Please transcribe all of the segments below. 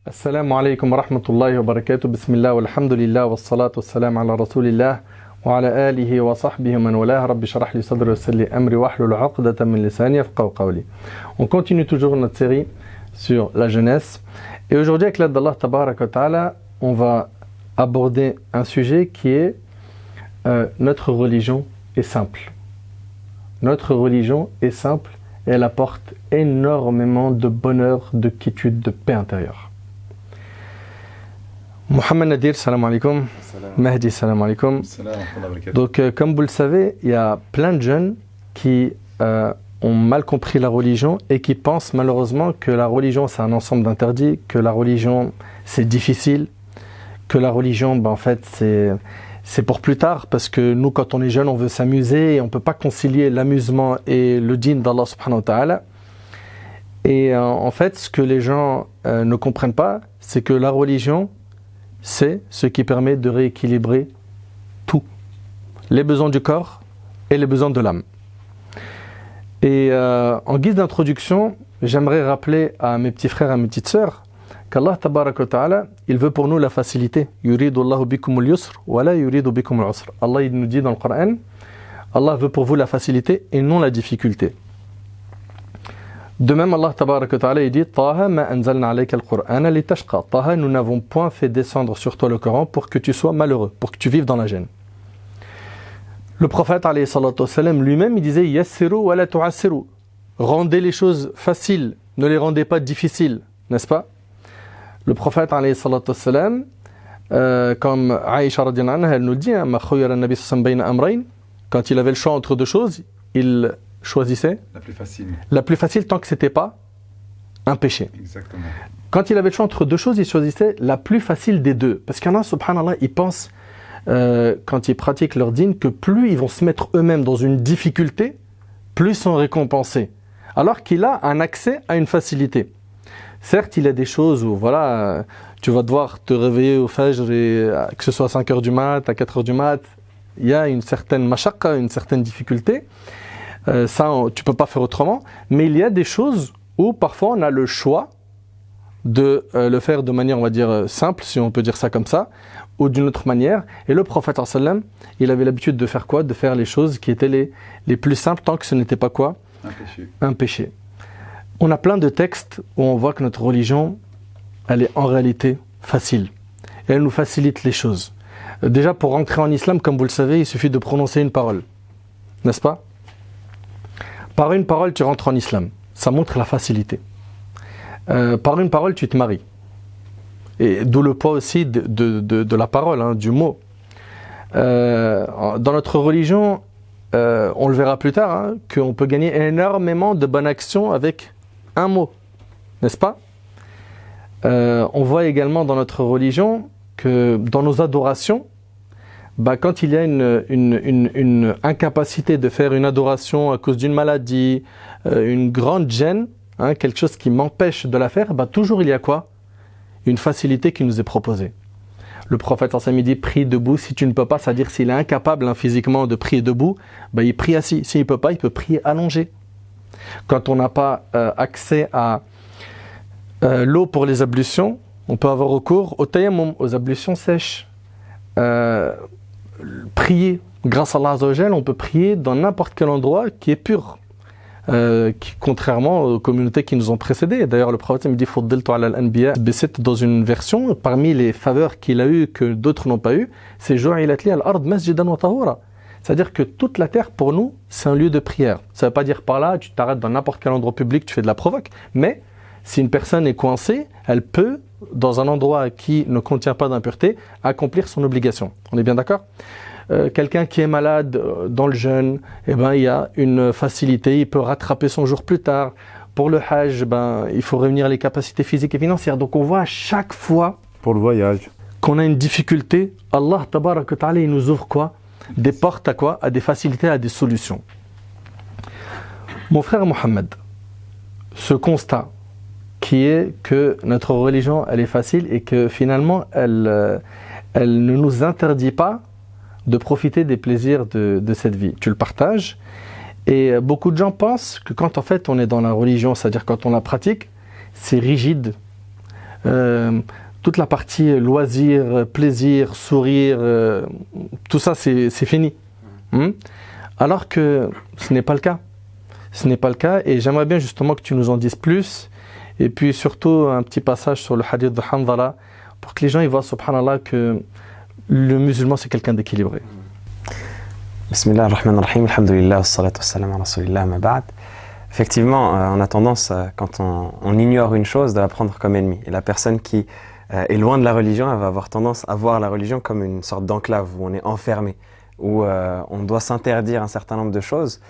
السلام عليكم ورحمة الله وبركاته بسم الله والحمد لله والصلاة والسلام على رسول الله وعلى آله وصحبه ومن والاه رب اشرح لي صدري ويسر لي أمري واحلل عقدة من لساني يفقهوا قولي. On continue toujours notre série sur la jeunesse et aujourd'hui avec l'aide d'Allah Tabarak wa Ta'ala on va aborder un sujet qui est notre religion est simple. Notre religion est simple et elle apporte énormément de bonheur, de quiétude, de paix intérieure. Mohamed Nadir, salam alaikum. Mahdi, salam alaikum. Donc, comme vous le savez, il y a plein de jeunes qui ont mal compris la religion et qui pensent malheureusement que la religion c'est un ensemble d'interdits, que la religion c'est difficile, que la religion en fait c'est pour plus tard parce que nous quand on est jeune on veut s'amuser et on ne peut pas concilier l'amusement et le dîn d'Allah subhanahu wa ta'ala. Et en fait ce que les gens ne comprennent pas c'est que la religion c'est ce qui permet de rééquilibrer tout, les besoins du corps et les besoins de l'âme. Et en guise d'introduction, j'aimerais rappeler à mes petits frères et à mes petites sœurs qu'Allah Tabarak wa Ta'ala, il veut pour nous la facilité. Yuridu Allahu bikumul yusr wa la yuridu bikumul usr. Allah il nous dit dans le Coran, Allah veut pour vous la facilité et non la difficulté. De même, Allah Tabarak wa Ta'ala il dit Taha ma anzalna alayka al-Qur'ana litashqa. Taha, nous n'avons point fait descendre sur toi le Coran pour que tu sois malheureux, pour que tu vives dans la gêne. Le prophète alayhi salatu wassalam, lui-même il disait yassiru wa la tu'assiru. Rendez les choses faciles, ne les rendez pas difficiles, n'est-ce pas? Le prophète alayhi salatu wassalam, comme Aïcha radhiyallahu anha, elle nous dit ma khayyara an-nabi sallallahu alayhi wa sallam bayna amrayn, quand il avait le choix entre deux choses, il choisissait la plus facile. La plus facile tant que c'était pas un péché. Exactement. Quand il avait le choix entre deux choses, il choisissait la plus facile des deux. Parce qu'il y en a, subhanallah, ils pensent, quand ils pratiquent leur dîn, que plus ils vont se mettre eux-mêmes dans une difficulté, plus ils sont récompensés. Alors qu'il a un accès à une facilité. Certes, il y a des choses où, voilà, tu vas devoir te réveiller au fajr, et, que ce soit à 5h du mat, à 4h du mat, il y a une certaine mashaqqa, une certaine difficulté. Ça, tu peux pas faire autrement. Mais il y a des choses où parfois on a le choix de le faire de manière, on va dire, simple, si on peut dire ça comme ça, ou d'une autre manière. Et le prophète sallam, il avait l'habitude de faire quoi? De faire les choses qui étaient les plus simples tant que ce n'était pas quoi? Un péché. On a plein de textes où on voit que notre religion, elle est en réalité facile. Et elle nous facilite les choses. Déjà, pour rentrer en islam, comme vous le savez, il suffit de prononcer une parole. N'est-ce pas? Par une parole, tu rentres en islam. Ça montre la facilité. Par une parole, tu te maries. Et d'où le poids aussi de la parole, hein, du mot. Dans notre religion, on le verra plus tard, hein, qu'on peut gagner énormément de bonnes actions avec un mot. N'est-ce pas? On voit également dans notre religion que dans nos adorations, quand il y a une incapacité de faire une adoration à cause d'une maladie, une grande gêne, hein, quelque chose qui m'empêche de la faire, toujours il y a quoi? Une facilité qui nous est proposée. Le prophète en samedi dit prie debout si tu ne peux pas, c'est-à-dire s'il est incapable physiquement de prier debout, il prie assis. S'il ne peut pas, il peut prier allongé. Quand on n'a pas accès à l'eau pour les ablutions, on peut avoir recours au tayammum, aux ablutions sèches. Prier, grâce à Allah Azza wa Jal, on peut prier dans n'importe quel endroit qui est pur, contrairement aux communautés qui nous ont précédés. D'ailleurs, le prophète me dit Fuddiltu ala al-anbiya B7 dans une version, parmi les faveurs qu'il a eues que d'autres n'ont pas eues, c'est Ju'ilat li al-ard masjidan wa tahura. C'est-à-dire que toute la terre, pour nous, c'est un lieu de prière. Ça ne veut pas dire par là, tu t'arrêtes dans n'importe quel endroit public, tu fais de la provoque, mais si une personne est coincée, elle peut, dans un endroit qui ne contient pas d'impureté, accomplir son obligation. On est bien d'accord? Quelqu'un qui est malade dans le jeûne, il y a une facilité, il peut rattraper son jour plus tard. Pour le hajj, il faut réunir les capacités physiques et financières. Donc on voit à chaque fois, pour le voyage, qu'on a une difficulté, Allah Tabarak wa Ta'ala, il nous ouvre quoi? Des portes à quoi? À des facilités, à des solutions. Mon frère Mohamed, ce constat qui est que notre religion, elle est facile et que finalement, elle ne nous interdit pas de profiter des plaisirs de cette vie. Tu le partages. Et beaucoup de gens pensent que quand en fait on est dans la religion, c'est-à-dire quand on la pratique, c'est rigide, toute la partie loisir, plaisir, sourire, tout ça c'est fini. Alors que ce n'est pas le cas. Ce n'est pas le cas et j'aimerais bien justement que tu nous en dises plus. Et puis surtout un petit passage sur le hadith de Hanzala pour que les gens y voient, subhanallah, que le musulman c'est quelqu'un d'équilibré. Bismillah ar-Rahman ar-Rahim, alhamdulillah, wassalatu wassalamu ala rasulillah, ma ba'd. Effectivement, on a tendance, quand on ignore une chose, de la prendre comme ennemie. Et la personne qui est loin de la religion, elle va avoir tendance à voir la religion comme une sorte d'enclave où on est enfermé, où on doit s'interdire un certain nombre de choses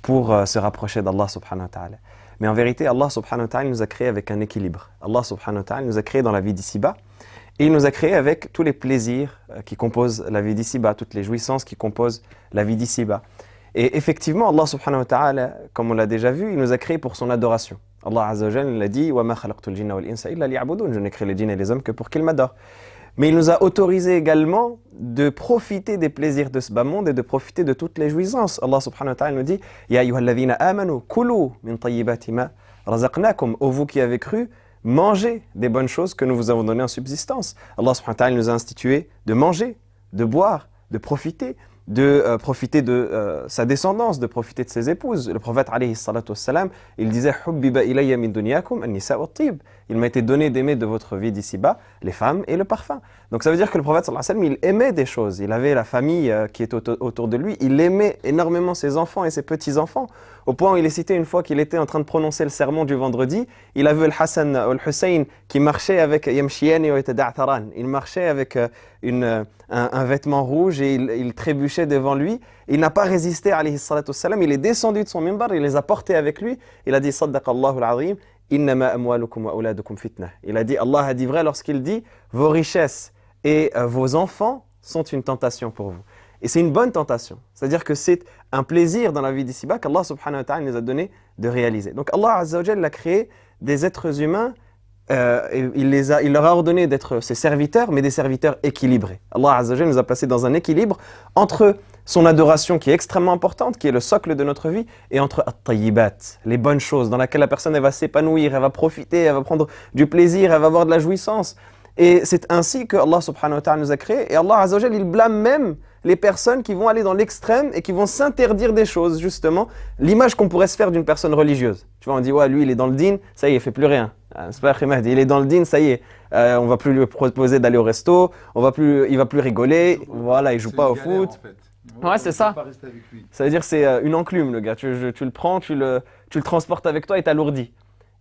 pour se rapprocher d'Allah subhanahu wa ta'ala. Mais en vérité, Allah subhanahu wa ta'ala nous a créé avec un équilibre. Allah subhanahu wa ta'ala nous a créé dans la vie d'ici-bas et il nous a créé avec tous les plaisirs qui composent la vie d'ici-bas, toutes les jouissances qui composent la vie d'ici-bas. Et effectivement, Allah subhanahu wa ta'ala, comme on l'a déjà vu, il nous a créé pour son adoration. Allah azza wa jalla l'a dit « Wa ma khalaqtul jinna wal insa illa liya'budun » Je n'ai créé les djinns et les hommes que pour qu'ils m'adorent. Mais il nous a autorisé également de profiter des plaisirs de ce bas monde et de profiter de toutes les jouissances. Allah subhanahu wa ta'ala nous dit « Ya ayyuhalladhina amanu kulu min tayyibati ma razaqnakum » Ô vous qui avez cru, mangez des bonnes choses que nous vous avons données en subsistance. Allah subhanahu wa ta'ala nous a institué de manger, de boire, de profiter de sa descendance, de profiter de ses épouses. Le prophète alayhi salatu wassalam, il disait « Hubbiba ilayya min dunyakum an-nisa wa at-tib » Il m'a été donné d'aimer de votre vie d'ici-bas les femmes et le parfum. Donc ça veut dire que le prophète sallallahu alayhi wa sallam, il aimait des choses. Il avait la famille qui était autour de lui. Il aimait énormément ses enfants et ses petits-enfants. Au point où il est cité une fois qu'il était en train de prononcer le sermon du vendredi, il a vu le Hassan ou le Hussein qui marchait avec Yamshiyani wa yatada'tharan. Il marchait avec un vêtement rouge et il trébuchait devant lui. Il n'a pas résisté, alayhi salatu wassalam. Il est descendu de son minbar, il les a portés avec lui. Il a dit « Saddaqallahu al-azim » Innama amwalukum wa auladukum fitna. Il a dit, Allah a dit vrai lorsqu'il dit vos richesses et vos enfants sont une tentation pour vous. Et c'est une bonne tentation. C'est-à-dire que c'est un plaisir dans la vie d'ici-bas qu'Allah subhanahu wa ta'ala nous a donné de réaliser. Donc Allah azza wa jalla a créé des êtres humains et il leur a ordonné d'être ses serviteurs, mais des serviteurs équilibrés. Allah azza wa jalla nous a placés dans un équilibre entre son adoration qui est extrêmement importante, qui est le socle de notre vie, et entre at-tayyibat, les bonnes choses dans lesquelles la personne elle va s'épanouir, elle va profiter, elle va prendre du plaisir, elle va avoir de la jouissance. Et c'est ainsi que Allah subhanahu wa ta'ala nous a créés. Et Allah azza wa jalla, il blâme même les personnes qui vont aller dans l'extrême et qui vont s'interdire des choses, justement. L'image qu'on pourrait se faire d'une personne religieuse. Tu vois, on dit, ouais, lui, il est dans le din, ça y est, il fait plus rien. C'est pas Khimad, il est dans le din, ça y est. On va plus lui proposer d'aller au resto, il va plus rigoler, voilà, il joue pas au foot. En fait. Ouais, c'est ça. Ça veut dire que c'est une enclume, le gars. Tu le prends, tu le transportes avec toi et t'alourdis.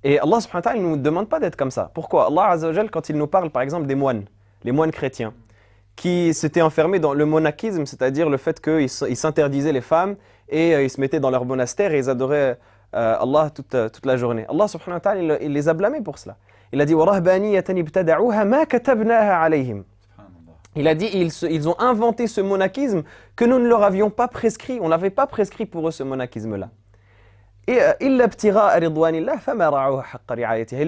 Et Allah subhanahu wa ta'ala ne nous demande pas d'être comme ça. Pourquoi? Allah azza wa jalla, quand il nous parle par exemple des moines, les moines chrétiens, qui s'étaient enfermés dans le monachisme, c'est-à-dire le fait qu'ils s'interdisaient les femmes et ils se mettaient dans leur monastère et ils adoraient Allah toute la journée. Allah subhanahu wa ta'ala, il les a blâmés pour cela. Il a dit « وَرَهْبَانِيَّةً ابْتَدَعُوهَا مَا كَتَبْنَاهَا عَلَيْهِمْ » Il a dit ils ont inventé ce monachisme que nous ne leur avions pas prescrit. On n'avait pas prescrit pour eux ce monachisme-là. Et ils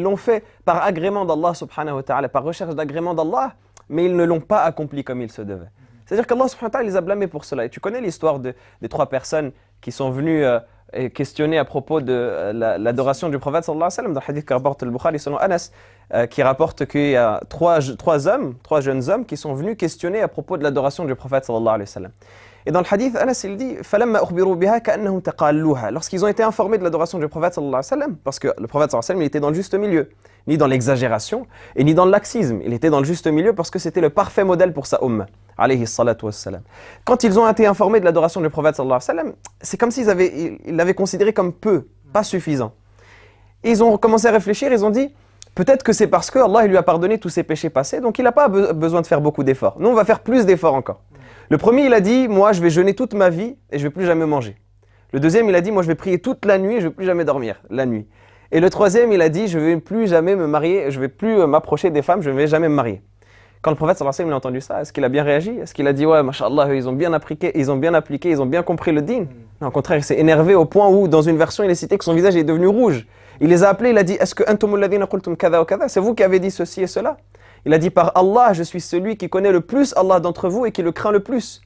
l'ont fait par agrément d'Allah subhanahu wa ta'ala, par recherche d'agrément d'Allah, mais ils ne l'ont pas accompli comme il se devait. C'est-à-dire qu'Allah subhanahu wa ta'ala les a blâmés pour cela. Et tu connais l'histoire des trois personnes qui sont venues questionner à propos de l'adoration du prophète sallallahu alayhi wa sallam, dans le hadith que rapporte le Bukhari selon Anas, qui rapporte qu'il y a trois jeunes hommes qui sont venus questionner à propos de l'adoration du prophète sallallahu alayhi wa sallam. Et dans le hadith, Anas il dit فَلَمَّا أُخْبِرُوا بِهَا كَأَنَّهُمْ تَقَالُّوهَا. Lorsqu'ils ont été informés de l'adoration du prophète sallallahu alayhi wa sallam, parce que le prophète sallallahu alayhi wa sallam il était dans le juste milieu, ni dans l'exagération et ni dans le laxisme, il était dans le juste milieu parce que c'était le parfait modèle pour sa ummah alayhi salatu wassalam. Quand ils ont été informés de l'adoration du prophète sallallahu alayhi wa sallam, c'est comme s'ils l'avaient considéré comme peu, pas suffisant. Et ils ont commencé à réfléchir, ils ont dit peut-être que c'est parce que Allah il lui a pardonné tous ses péchés passés, donc il n'a pas besoin de faire beaucoup d'efforts. Nous on va faire plus d'efforts encore. Le premier il a dit moi je vais jeûner toute ma vie et je vais plus jamais manger. Le deuxième il a dit moi je vais prier toute la nuit et je vais plus jamais dormir la nuit. Et le troisième il a dit je vais plus jamais me marier, je vais plus m'approcher des femmes, je ne vais jamais me marier. Quand le prophète sallallahu alayhi wa sallam a entendu ça, est-ce qu'il a bien réagi? Est-ce qu'il a dit ouais mashallah ils ont bien appliqué, ils ont bien compris le din? Non, au contraire il s'est énervé au point où dans une version il est cité que son visage est devenu rouge. Il les a appelés, il a dit est-ce que antumul ladhina qultum kadha wa kadha, c'est vous qui avez dit ceci et cela? Il a dit par Allah je suis celui qui connaît le plus Allah d'entre vous et qui le craint le plus.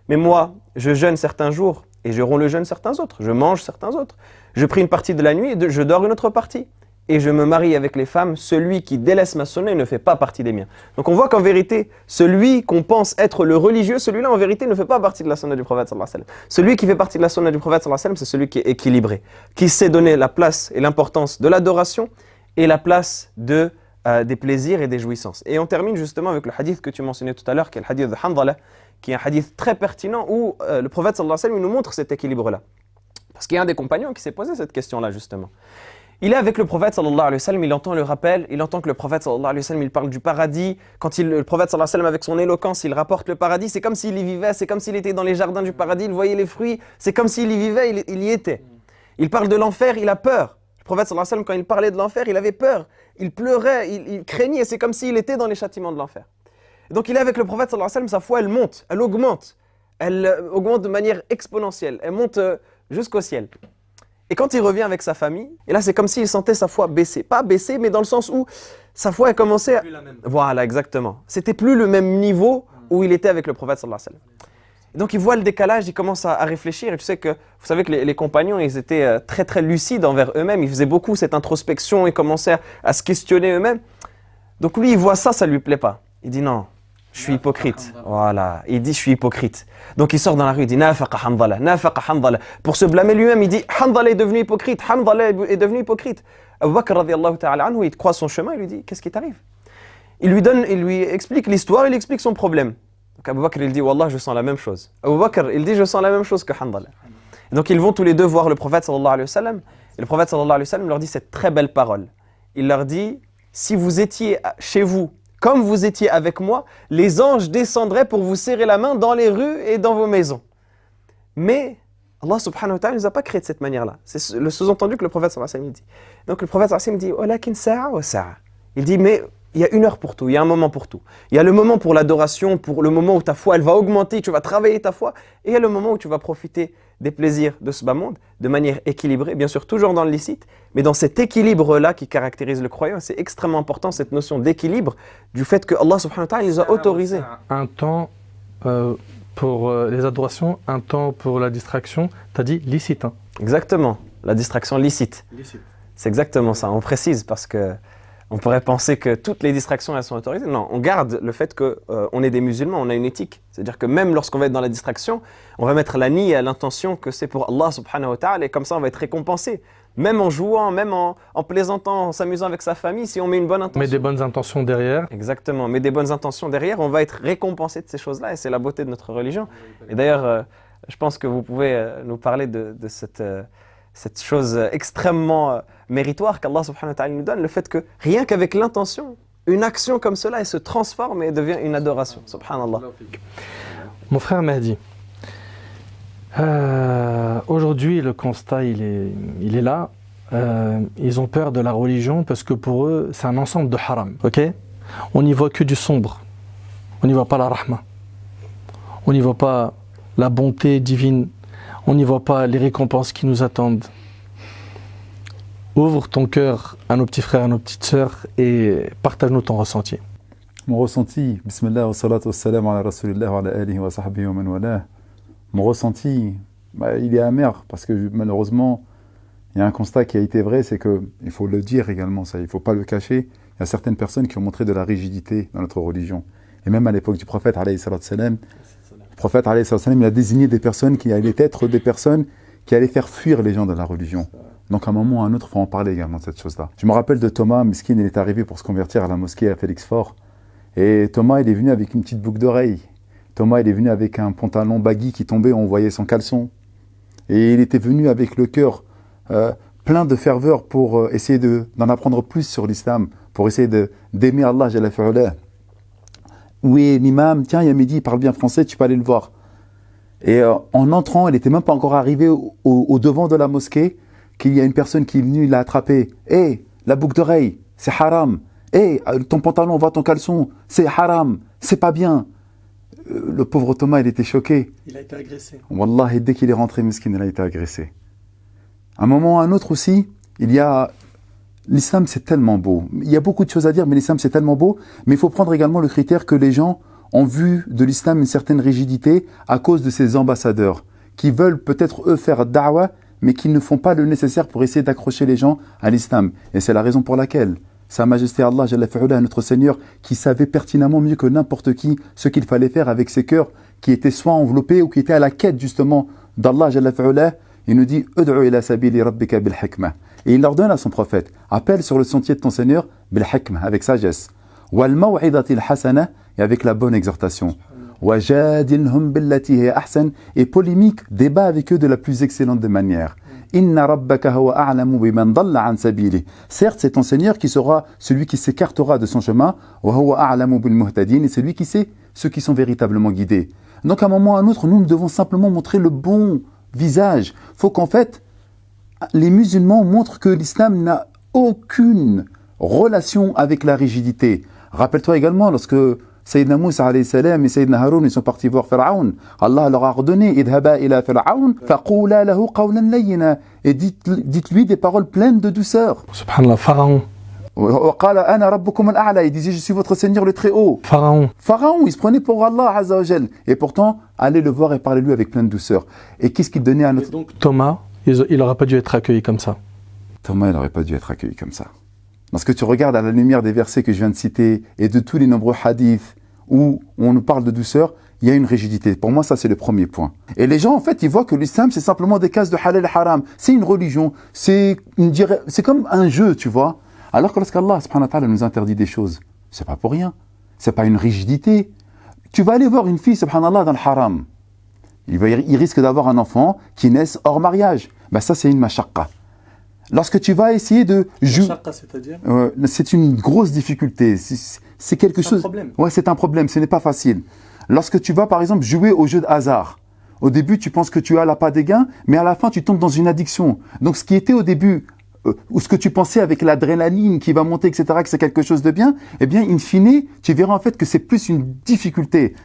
Mais moi je jeûne certains jours et je romps le jeûne certains autres, je mange certains autres. Je prie une partie de la nuit et je dors une autre partie. et je me marie avec les femmes, celui qui délaisse ma sunna ne fait pas partie des miens. Donc on voit qu'en vérité, celui qu'on pense être le religieux, celui-là en vérité ne fait pas partie de la sunna du prophète sallallahu alayhi wa sallam. Celui qui fait partie de la sunna du prophète sallallahu alayhi wa sallam, c'est celui qui est équilibré, qui sait donner la place et l'importance de l'adoration et la place des plaisirs et des jouissances. Et on termine justement avec le hadith que tu mentionnais tout à l'heure, qui est le hadith de Hanzala, qui est un hadith très pertinent où le prophète sallallahu alayhi wa sallam nous montre cet équilibre-là. Parce qu'il y a un des compagnons qui s'est posé cette question-là justement. Il est avec le prophète sallallahu alayhi wa sallam, il entend le rappel, il entend que le prophète sallallahu alayhi wa sallam, il parle du paradis. Quand le prophète sallallahu alayhi wa sallam, avec son éloquence, il rapporte le paradis, c'est comme s'il y vivait, c'est comme s'il était dans les jardins du paradis, il voyait les fruits, c'est comme s'il y vivait, il y était. Il parle de l'enfer, il a peur. Le prophète sallallahu alayhi wa sallam, quand il parlait de l'enfer, il avait peur, il pleurait, il craignait, c'est comme s'il était dans les châtiments de l'enfer. Donc il est avec le prophète sallallahu alayhi wa sallam, sa foi elle monte, elle augmente de manière exponentielle, elle monte jusqu'au ciel. Et quand il revient avec sa famille, et là c'est comme s'il sentait sa foi baisser. Pas baisser, mais dans le sens où sa foi a commencé à... Voilà, exactement. C'était plus le même niveau où il était avec le prophète sallallahu alayhi wa sallam. Et donc il voit le décalage, il commence à réfléchir. Et tu sais que, vous savez que les compagnons, ils étaient très très lucides envers eux-mêmes. Ils faisaient beaucoup cette introspection, ils commençaient à se questionner eux-mêmes. Donc lui, il voit ça, ça lui plaît pas. Il dit non, je suis hypocrite. Voilà, il dit je suis hypocrite. Donc il sort dans la rue, il dit nafaqa Hanzala, nafaqa Hanzala. Pour se blâmer lui-même, il dit Hanzala est devenu hypocrite, Hanzala est devenu hypocrite. Abu Bakr radiyallahu ta'ala anhu, il croise son chemin, il lui dit qu'est-ce qui t'arrive? Il lui explique l'histoire, il explique son problème. Donc Abu Bakr il dit wallah je sens la même chose. Abu Bakr il dit je sens la même chose que Hanzala. Donc ils vont tous les deux voir le prophète sallallahu alayhi wa sallam. Et le prophète sallallahu alayhi wa sallam leur dit cette très belle parole. Il leur dit si vous étiez chez vous comme vous étiez avec moi, les anges descendraient pour vous serrer la main dans les rues et dans vos maisons. Mais Allah subhanahu wa ta'ala ne nous a pas créé de cette manière-là. C'est le sous-entendu que le prophète sallallahu alayhi wa sallam dit. Donc le prophète sallallahu alayhi wa sallam dit « Walakin sa'a wa sa'a ». Il dit « Mais il y a une heure pour tout, il y a un moment pour tout. Il y a le moment pour l'adoration, pour le moment où ta foi elle va augmenter, tu vas travailler ta foi. Et il y a le moment où tu vas profiter des plaisirs de ce bas monde de manière équilibrée, bien sûr toujours dans le licite, mais dans cet équilibre-là qui caractérise le croyant, c'est extrêmement important cette notion d'équilibre du fait que Allah subhanahu wa ta'ala les a autorisés. Un temps pour les adorations, un temps pour la distraction, tu as dit licite. Hein. Exactement, la distraction licite. C'est exactement ça, on précise parce que on pourrait penser que toutes les distractions elles sont autorisées. Non, on garde le fait qu'on est des musulmans, on a une éthique. C'est-à-dire que même lorsqu'on va être dans la distraction, on va mettre la niya, l'intention que c'est pour Allah subhanahu wa ta'ala et comme ça on va être récompensé. Même en jouant, même en plaisantant, en s'amusant avec sa famille, si on met une bonne intention. Mais des bonnes intentions derrière. Exactement, mais des bonnes intentions derrière, on va être récompensé de ces choses-là et c'est la beauté de notre religion. Et d'ailleurs, je pense que vous pouvez nous parler de cette chose extrêmement méritoire qu'Allah subhanahu wa ta'ala nous donne, le fait que rien qu'avec l'intention, une action comme cela, elle se transforme et devient une adoration. Subhanallah. Mon frère Mahdi, aujourd'hui le constat il est là. Ils ont peur de la religion parce que pour eux c'est un ensemble de haram. Ok? On n'y voit que du sombre. On n'y voit pas la rahma. On n'y voit pas la bonté divine. On n'y voit pas les récompenses qui nous attendent. Ouvre ton cœur à nos petits frères, à nos petites sœurs et partage-nous ton ressenti. Mon ressenti, bismillah wa salatu wa salam ala rasulillah wa ala alihi wa sahbihi wa man wala. Mon ressenti, il est amer parce que malheureusement, il y a un constat qui a été vrai, c'est que, il faut le dire également ça, il ne faut pas le cacher, il y a certaines personnes qui ont montré de la rigidité dans notre religion. Et même à l'époque du prophète alayhi salatu salam, le prophète alayhi salatu salam, il a désigné des personnes qui allaient être des personnes qui allaient faire fuir les gens de la religion. Donc à un moment ou à un autre, il faut en parler également de cette chose-là. Je me rappelle de Thomas, Miskin, il est arrivé pour se convertir à la mosquée à Félix-Faure. Et Thomas, il est venu avec une petite boucle d'oreille. Thomas, il est venu avec un pantalon baggy qui tombait, on voyait son caleçon. Et il était venu avec le cœur plein de ferveur pour essayer d'en apprendre plus sur l'islam, pour essayer d'aimer Allah Jalla fi'ala. Où est l'imam? Tiens, il y a midi, il parle bien français, tu peux aller le voir. Et en entrant, il n'était même pas encore arrivé au devant de la mosquée, qu'il y a une personne qui est venue, il l'a attrapé. Hé, la boucle d'oreille, c'est haram. Hé, ton pantalon, voit ton caleçon, c'est haram, c'est pas bien. Le pauvre Thomas, il était choqué. Il a été agressé. Wallah, et dès qu'il est rentré, Miskin, il a été agressé. À un moment ou à un autre aussi, il y a... L'islam, c'est tellement beau. Il y a beaucoup de choses à dire, mais l'islam, c'est tellement beau. Mais il faut prendre également le critère que les gens ont vu de l'islam une certaine rigidité à cause de ces ambassadeurs qui veulent peut-être, eux, faire da'wah, mais qui ne font pas le nécessaire pour essayer d'accrocher les gens à l'islam. Et c'est la raison pour laquelle Sa Majesté Allah, Jalla fi'ula, notre Seigneur, qui savait pertinemment mieux que n'importe qui ce qu'il fallait faire avec ces cœurs qui étaient soit enveloppés ou qui étaient à la quête justement d'Allah, Jalla fi'ula, il nous dit « Ud'u ila sabili rabbika bil hikmah » et il ordonne à son prophète « Appelle sur le sentier de ton Seigneur bil hikmah » avec sagesse « Wal maw'idatil hasana » et avec la bonne exhortation « Wajadilhum billati hiya ahsan » et polémique, débat avec eux de la plus excellente des manières. Inna rabbaka huwa a'lamu biman dalla an sabili. Certes, c'est ton Seigneur qui sera celui qui s'écartera de son chemin, wa huwa a'lamu bil muhtadin, et c'est lui qui sait ceux qui sont véritablement guidés. Donc à un moment ou à un autre, nous devons simplement montrer le bon visage. Il faut qu'en fait, les musulmans montrent que l'islam n'a aucune relation avec la rigidité. Rappelle-toi également lorsque Sayyidina Moussa alayhi salam et Sayyidina Haroun ils sont partis voir Pharaon. Allah leur a ordonné idhaba ila Pharaon faqula lahu qawlan layyina et dites-lui des paroles pleines de douceur. Subhanallah, Pharaon. وقال أنا ربكم الأعلى, il disait je suis votre Seigneur le très haut. Pharaon. Pharaon, il se prenait pour Allah Azza wa Jal. Et pourtant, allez le voir et parlez-lui avec pleine douceur. Et qu'est-ce qu'il donnait à notre... Donc Thomas, il n'aurait pas dû être accueilli comme ça. Thomas, il n'aurait pas dû être accueilli comme ça. Lorsque tu regardes à la lumière des versets que je viens de citer et de tous les nombreux hadiths où on nous parle de douceur, il y a une rigidité. Pour moi, ça, c'est le premier point. Et les gens, en fait, ils voient que l'islam, c'est simplement des cases de halal et haram. C'est une religion. C'est comme un jeu, tu vois. Alors que lorsqu'Allah, subhanahu wa ta'ala, nous interdit des choses, c'est pas pour rien. C'est pas une rigidité. Tu vas aller voir une fille, subhanallah, dans le haram. Il risque d'avoir un enfant qui naisse hors mariage. Ben ça, c'est une mashaqqa. Lorsque tu vas essayer de jouer... c'est-à-dire c'est une grosse difficulté. C'est quelque chose... C'est un problème. Ouais, c'est un problème. Ce n'est pas facile. Lorsque tu vas, par exemple, jouer au jeu de hasard, au début, tu penses que tu as l'appât des gains, mais à la fin, tu tombes dans une addiction. Donc, ce qui était au début... ou ce que tu pensais avec l'adrénaline qui va monter, etc., que c'est quelque chose de bien, eh bien, in fine, tu verras en fait que c'est plus une difficulté.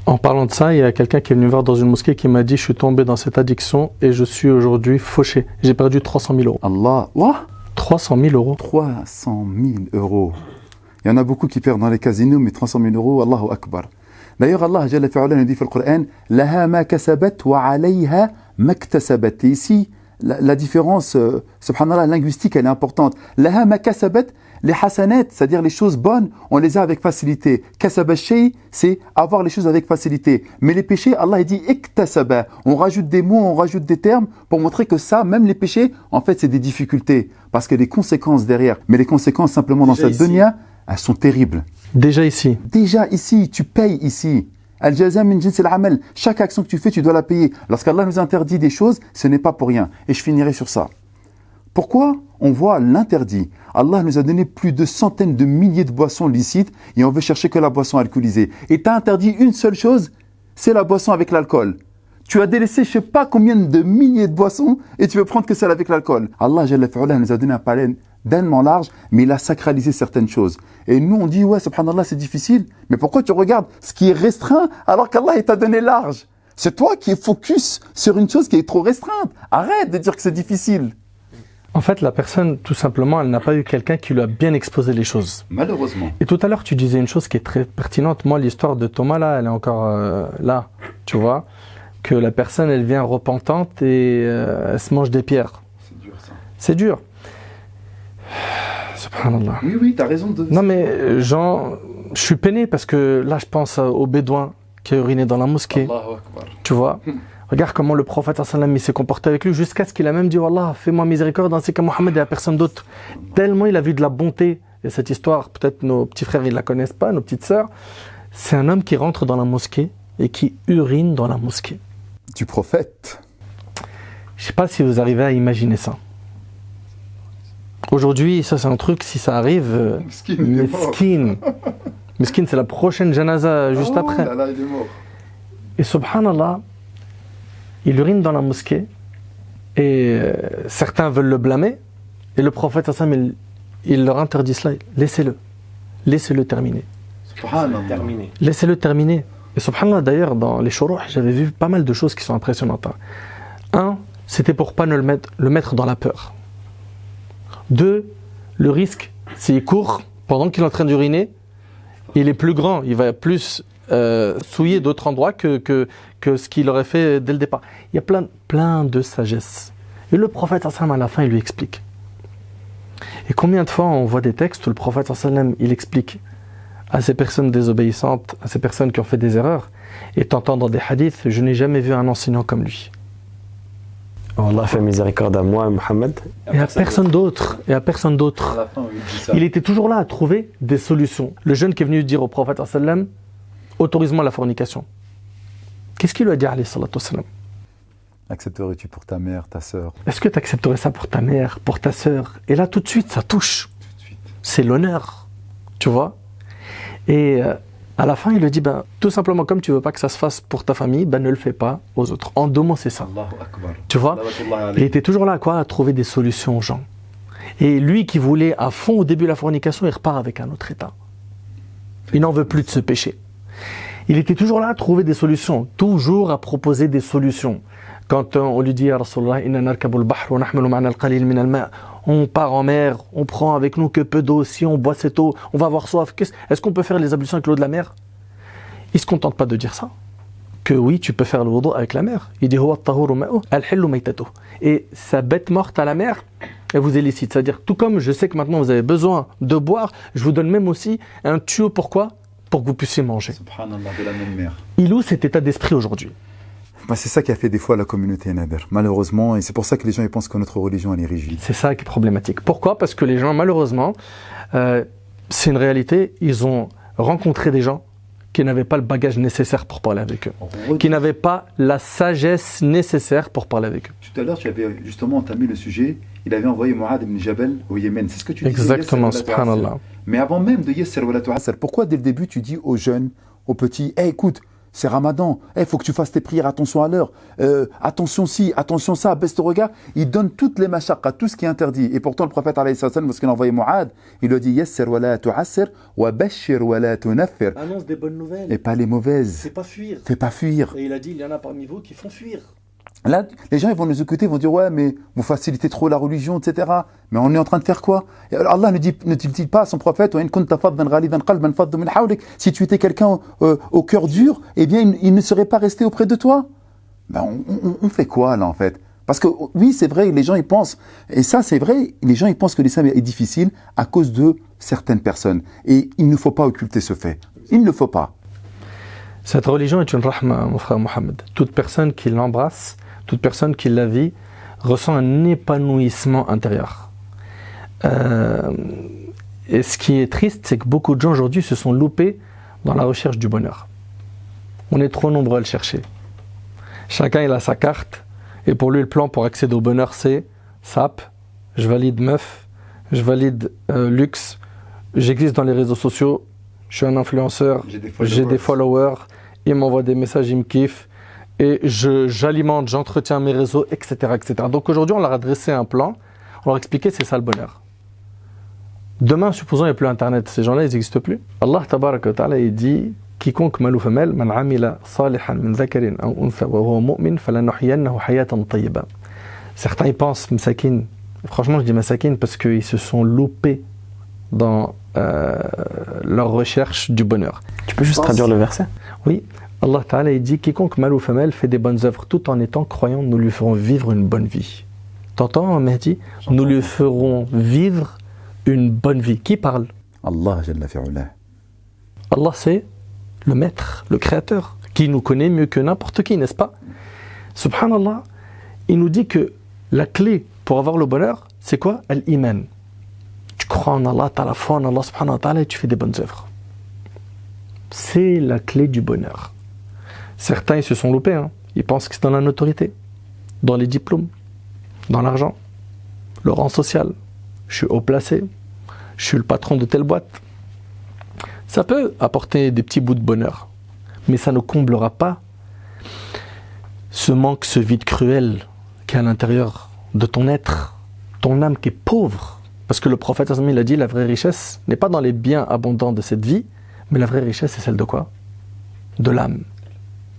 En parlant de ça, il y a quelqu'un qui est venu me voir dans une mosquée qui m'a dit « Je suis tombé dans cette addiction et je suis aujourd'hui fauché. J'ai perdu 300 000 euros. » Allah, what 300 000 euros. 300 000 euros. Il y en a beaucoup qui perdent dans les casinos, mais 300 000 euros, Allahu Akbar. D'ailleurs, Allah Jalla fi'ala nous dit dans le Coran « Laha ma kasabat wa alayha maktasabat » et ici, la différence, subhanallah, linguistique, elle est importante. Laha ma kasabat, les hasanat, c'est-à-dire les choses bonnes, on les a avec facilité. Kasaba shay, c'est avoir les choses avec facilité. Mais les péchés, Allah il dit iktasaba. On rajoute des mots, on rajoute des termes pour montrer que ça, même les péchés, en fait, c'est des difficultés. Parce qu'il y a des conséquences derrière. Mais les conséquences, simplement, dans cette dunya, elles sont terribles. Déjà ici. Déjà ici, tu payes ici. Al-jaza min jins al-amal. Chaque action que tu fais, tu dois la payer. Lorsqu'Allah nous interdit des choses, ce n'est pas pour rien. Et je finirai sur ça. Pourquoi on voit l'interdit? Allah nous a donné plus de centaines de milliers de boissons licites et on veut chercher que la boisson alcoolisée. Et tu as interdit une seule chose, c'est la boisson avec l'alcool. Tu as délaissé je ne sais pas combien de milliers de boissons et tu veux prendre que celle avec l'alcool. Allah Jalla fi'ala nous a donné un palais tellement large, mais il a sacralisé certaines choses. Et nous on dit ouais subhanallah c'est difficile, mais pourquoi tu regardes ce qui est restreint alors qu'Allah il t'a donné large? C'est toi qui es focus sur une chose qui est trop restreinte. Arrête de dire que c'est difficile. En fait, la personne, tout simplement, elle n'a pas eu quelqu'un qui lui a bien exposé les choses. Malheureusement. Et tout à l'heure, tu disais une chose qui est très pertinente. Moi, l'histoire de Thomas, là, elle est encore là, tu vois, que la personne, elle vient repentante et elle se mange des pierres. C'est dur, ça. C'est dur. Subhanallah. Oui, t'as raison de... Non, mais, Jean, je suis peiné parce que là, je pense au bédouin qui a uriné dans la mosquée. Allahu Akbar. Tu vois Regarde comment le prophète sallam s'est comporté avec lui jusqu'à ce qu'il a même dit Wallah, fais-moi miséricorde ainsi qu'à Mohammed et à personne d'autre. Tellement il a vu de la bonté. Et cette histoire, peut-être nos petits frères ils la connaissent pas, nos petites sœurs. C'est un homme qui rentre dans la mosquée et qui urine dans la mosquée. Du prophète. Je sais pas si vous arrivez à imaginer ça. Aujourd'hui, ça c'est un truc, si ça arrive, Meskin. Meskin, c'est la prochaine janaza juste après. Là, il est mort. Et subhanallah, il urine dans la mosquée et certains veulent le blâmer et le prophète il leur interdit cela. Laissez-le terminer. Laissez-le terminer. Et subhanallah, d'ailleurs, dans les shuruh, j'avais vu pas mal de choses qui sont impressionnantes. Un, c'était pour pas le mettre dans la peur. Deux, le risque, s'il court pendant qu'il est en train d'uriner, il est plus grand, il va plus souiller d'autres endroits que ce qu'il aurait fait dès le départ. Il y a plein de sagesse. Et le prophète à la fin, il lui explique. Et combien de fois on voit des textes où le prophète il explique à ces personnes désobéissantes, à ces personnes qui ont fait des erreurs, et t'entends dans des hadiths, je n'ai jamais vu un enseignant comme lui. Oh, Allah fait miséricorde à moi, Mohammed. Et à personne d'autre. Et à personne d'autre. Il était toujours là à trouver des solutions. Le jeune qui est venu dire au prophète autorise-moi la fornication. Qu'est-ce qu'il lui a dit alayhi salatu wassalam? Accepterais-tu pour ta mère, ta sœur? Est-ce que tu accepterais ça pour ta mère, pour ta sœur? Et là, tout de suite, ça touche. C'est l'honneur. Tu vois? Et à la fin, il lui dit, tout simplement, comme tu veux pas que ça se fasse pour ta famille, ne le fais pas aux autres. En 2 mots, c'est ça. Tu vois? Il était toujours là à trouver des solutions aux gens. Et lui qui voulait à fond au début la fornication, il repart avec un autre état. Il n'en veut plus de ce péché. Il était toujours là à trouver des solutions, toujours à proposer des solutions. Quand on lui dit, Ya Rasulallah, inna narkabul bahr wa nahmilu ma'ana al-qalil min al-ma', on part en mer, on prend avec nous que peu d'eau, si on boit cette eau, on va avoir soif. Est-ce qu'on peut faire les ablutions avec l'eau de la mer? Il ne se contente pas de dire ça. Que oui, tu peux faire le wudu avec la mer. Il dit, huwa at-tahuru ma'u, al-hillu maytatuh. Et sa bête morte à la mer, elle vous est licite. C'est-à-dire, tout comme je sais que maintenant vous avez besoin de boire, je vous donne même aussi un tuyau. Pourquoi? Pour que vous puissiez manger. Subhanallah, de la même mer. Il où cet état d'esprit aujourd'hui? C'est ça qui a fait des fois la communauté Nader, malheureusement, et c'est pour ça que les gens ils pensent que notre religion elle est rigide. C'est ça qui est problématique. Pourquoi? Parce que les gens, malheureusement, c'est une réalité, ils ont rencontré des gens qui n'avaient pas le bagage nécessaire pour parler avec eux, qui n'avaient pas la sagesse nécessaire pour parler avec eux. Tout à l'heure, tu avais justement entamé le sujet, il avait envoyé Mu'adh ibn Jabal au Yémen, c'est ce que tu disais. Exactement, subhanallah. Mais avant même de Yasser wa la tu'assir, pourquoi dès le début tu dis aux jeunes, aux petits, écoute, c'est Ramadan, faut que tu fasses tes prières, attention à l'heure, attention ci, attention ça, baisse ton regard. Il donne toutes les mashaqqa, tout ce qui est interdit. Et pourtant, le prophète, lorsqu'il a envoyé Mu'adh, il lui a dit Yassir wa la tu'assir, wa bashir wa la tunaffir. Annonce des bonnes nouvelles. Et pas les mauvaises. Fais pas fuir. Fais pas fuir. Et il a dit, il y en a parmi vous qui font fuir. Là, les gens ils vont nous écouter, ils vont dire ouais, mais vous facilitez trop la religion, etc. Mais on est en train de faire quoi? Alors Allah ne dit pas à son prophète si tu étais quelqu'un au cœur dur, eh bien il ne serait pas resté auprès de toi. On fait quoi là en fait? Parce que oui, c'est vrai, les gens ils pensent, et ça c'est vrai, les gens ils pensent que l'islam est difficile à cause de certaines personnes. Et il ne faut pas occulter ce fait. Il ne faut pas. Cette religion est une rahma, mon frère Mohamed. Toute personne qui l'embrasse, toute personne qui la vit, ressent un épanouissement intérieur. Et ce qui est triste, c'est que beaucoup de gens aujourd'hui se sont loupés dans la recherche du bonheur. On est trop nombreux à le chercher. Chacun il a sa carte, et pour lui le plan pour accéder au bonheur c'est SAP, je valide meuf, je valide luxe, j'existe dans les réseaux sociaux, je suis un influenceur, j'ai des followers, il m'envoie des messages, il me kiffe, et j'alimente, j'entretiens mes réseaux, etc., etc. Donc aujourd'hui, on leur a dressé un plan, on leur a expliqué c'est ça le bonheur. Demain, supposons qu'il n'y a plus Internet, ces gens-là, ils n'existent plus. Allah tabaraka wa ta'ala, il dit quiconque mâle ou femelle, man amila salihan min dhakarin aw untha wa huwa mu'min falanuhyiyannahu hayatan tayyiba. Certains ils pensent masakin. Franchement, je dis masakin parce qu'ils se sont loupés dans leur recherche du bonheur. Tu peux juste traduire le verset? Oui. Allah Ta'ala il dit quiconque mâle ou femelle fait des bonnes œuvres tout en étant croyant, nous lui ferons vivre une bonne vie. T'entends, Mehdi? Nous lui ferons vivre une bonne vie. Qui parle? Allah Jalla fi'ula. Allah c'est le maître, le créateur, qui nous connaît mieux que n'importe qui, n'est-ce pas? Subhanallah, il nous dit que la clé pour avoir le bonheur, c'est quoi? Al-Iman. Tu crois en Allah, tu as la foi en Allah subhanahu wa ta'ala et tu fais des bonnes œuvres. C'est la clé du bonheur. Certains, ils se sont loupés, hein. Ils pensent que c'est dans la notoriété, dans les diplômes, dans l'argent, le rang social. Je suis haut placé, je suis le patron de telle boîte. Ça peut apporter des petits bouts de bonheur, mais ça ne comblera pas ce manque, ce vide cruel qui est à l'intérieur de ton être, ton âme qui est pauvre. Parce que le prophète il a dit, la vraie richesse n'est pas dans les biens abondants de cette vie, mais la vraie richesse c'est celle de quoi? De l'âme.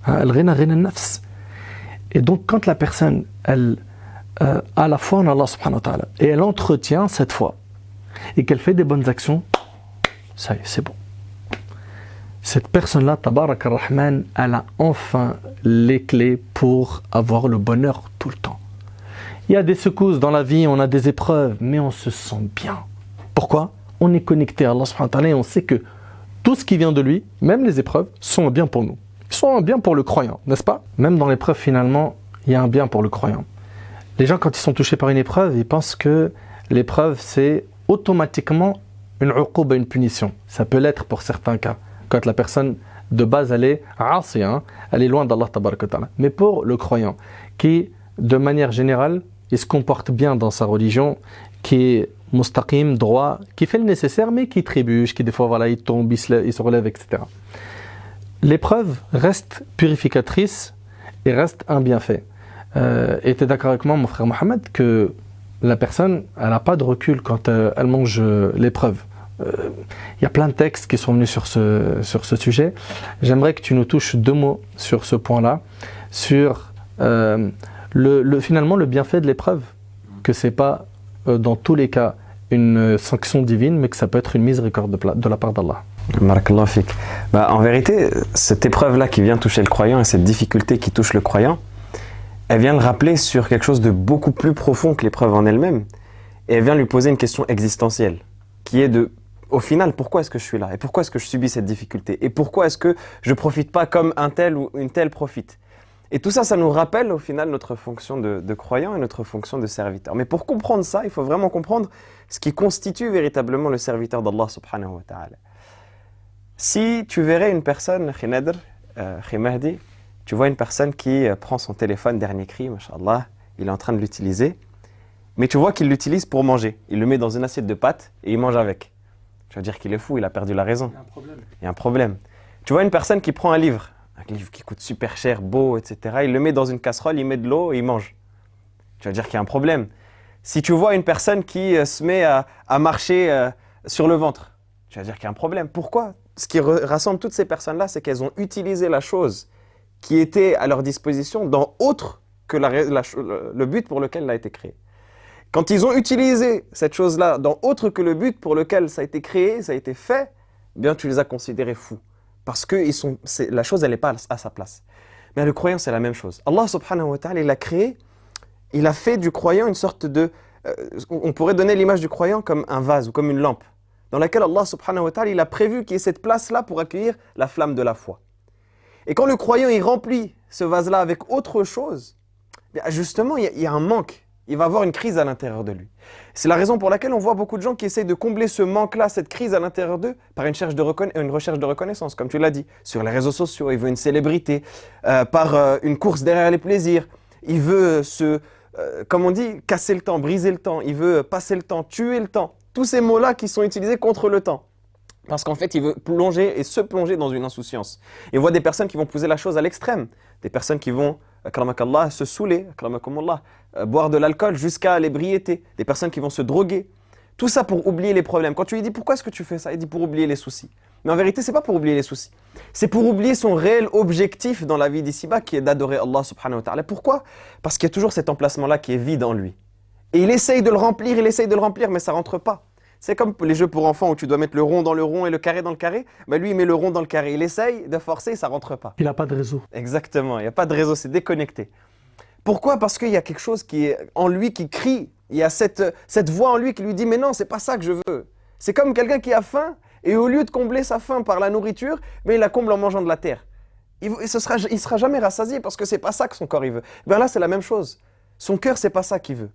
Al-ghina ghina an-nafs. Et donc quand la personne, elle a la foi en Allah subhanahu wa ta'ala, et elle entretient cette foi, et qu'elle fait des bonnes actions, ça y est, c'est bon. Cette personne-là, Tabarak ar-Rahman, elle a enfin les clés pour avoir le bonheur tout le temps. Il y a des secousses dans la vie, on a des épreuves, mais on se sent bien. Pourquoi? On est connecté à Allah subhanahu wa ta'ala et on sait que tout ce qui vient de lui, même les épreuves, sont un bien pour nous. Ils sont un bien pour le croyant, n'est-ce pas? Même dans l'épreuve, finalement, il y a un bien pour le croyant. Les gens, quand ils sont touchés par une épreuve, ils pensent que l'épreuve, c'est automatiquement une uqouba, une punition. Ça peut l'être pour certains cas. Quand la personne, de base, elle est asi, elle est loin d'Allah tabaraka wa ta'ala. Mais pour le croyant, qui, de manière générale, il se comporte bien dans sa religion, qui est mustaqim, droit, qui fait le nécessaire, mais qui trébuche, qui des fois, voilà, il tombe, il se relève, etc. L'épreuve reste purificatrice et reste un bienfait. Et tu es d'accord avec moi, mon frère Mohamed, que la personne, elle n'a pas de recul quand elle mange l'épreuve. Il y a plein de textes qui sont venus sur ce sujet. J'aimerais que tu nous touches 2 mots sur ce point-là, sur finalement le bienfait de l'épreuve, que ce n'est pas dans tous les cas une sanction divine, mais que ça peut être une miséricorde de la part d'Allah. Barakallahu fik. En vérité, cette épreuve-là qui vient toucher le croyant et cette difficulté qui touche le croyant, elle vient le rappeler sur quelque chose de beaucoup plus profond que l'épreuve en elle-même. Et elle vient lui poser une question existentielle, qui est de, au final, pourquoi est-ce que je suis là? Et pourquoi est-ce que je subis cette difficulté? Et pourquoi est-ce que je ne profite pas comme un tel ou une telle profite? Et tout ça, ça nous rappelle au final notre fonction de croyant et notre fonction de serviteur. Mais pour comprendre ça, il faut vraiment comprendre ce qui constitue véritablement le serviteur d'Allah subhanahu wa ta'ala. Si tu verrais une personne, Khinadr, Khimahdi, tu vois une personne qui prend son téléphone dernier cri, mashallah, il est en train de l'utiliser, mais tu vois qu'il l'utilise pour manger. Il le met dans une assiette de pâtes et il mange avec. Tu vas dire qu'il est fou, il a perdu la raison. Il y a un problème. Tu vois une personne qui prend un livre qui coûte super cher, beau, etc. Il le met dans une casserole, il met de l'eau et il mange. Tu vas dire qu'il y a un problème. Si tu vois une personne qui se met à marcher sur le ventre, tu vas dire qu'il y a un problème. Pourquoi? Ce qui rassemble toutes ces personnes-là, c'est qu'elles ont utilisé la chose qui était à leur disposition dans autre que le but pour lequel elle a été créée. Quand ils ont utilisé cette chose-là dans autre que le but pour lequel ça a été créé, ça a été fait, bien tu les as considérés fous. Parce que la chose, elle n'est pas à sa place. Mais le croyant, c'est la même chose. Allah subhanahu wa ta'ala, il a créé, il a fait du croyant une sorte de... on pourrait donner l'image du croyant comme un vase ou comme une lampe, dans laquelle Allah subhanahu wa ta'ala, il a prévu qu'il y ait cette place-là pour accueillir la flamme de la foi. Et quand le croyant, il remplit ce vase-là avec autre chose, bien justement, il y a un manque. Il va avoir une crise à l'intérieur de lui. C'est la raison pour laquelle on voit beaucoup de gens qui essayent de combler ce manque-là, cette crise à l'intérieur d'eux, par une recherche de reconnaissance, comme tu l'as dit, sur les réseaux sociaux. Il veut une célébrité, par une course derrière les plaisirs. Il veut comme on dit, casser le temps, briser le temps. Il veut passer le temps, tuer le temps. Tous ces mots-là qui sont utilisés contre le temps. Parce qu'en fait, il veut plonger et se plonger dans une insouciance. Et on voit des personnes qui vont pousser la chose à l'extrême. Des personnes qui vont, akramakallah, se saouler, akramakumullah, boire de l'alcool jusqu'à l'ébriété. Des personnes qui vont se droguer. Tout ça pour oublier les problèmes. Quand tu lui dis pourquoi est-ce que tu fais ça, il dit pour oublier les soucis. Mais en vérité, c'est pas pour oublier les soucis. C'est pour oublier son réel objectif dans la vie d'ici-bas, qui est d'adorer Allah subhanahu wa ta'ala. Pourquoi? Parce qu'il y a toujours cet emplacement-là qui est vide en lui. Et il essaye de le remplir, mais ça rentre pas. C'est comme les jeux pour enfants où tu dois mettre le rond dans le rond et le carré dans le carré. Ben lui, il met le rond dans le carré. Il essaye de forcer, ça rentre pas. Il n'a pas de réseau. Exactement, il n'y a pas de réseau, c'est déconnecté. Pourquoi? Parce qu'il y a quelque chose qui est en lui qui crie. Il y a cette voix en lui qui lui dit « Mais non, c'est pas ça que je veux ». C'est comme quelqu'un qui a faim et au lieu de combler sa faim par la nourriture, mais il la comble en mangeant de la terre. Il sera jamais rassasié parce que c'est pas ça que son corps il veut. Ben là, c'est la même chose. Son cœur, c'est pas ça qu'il veut.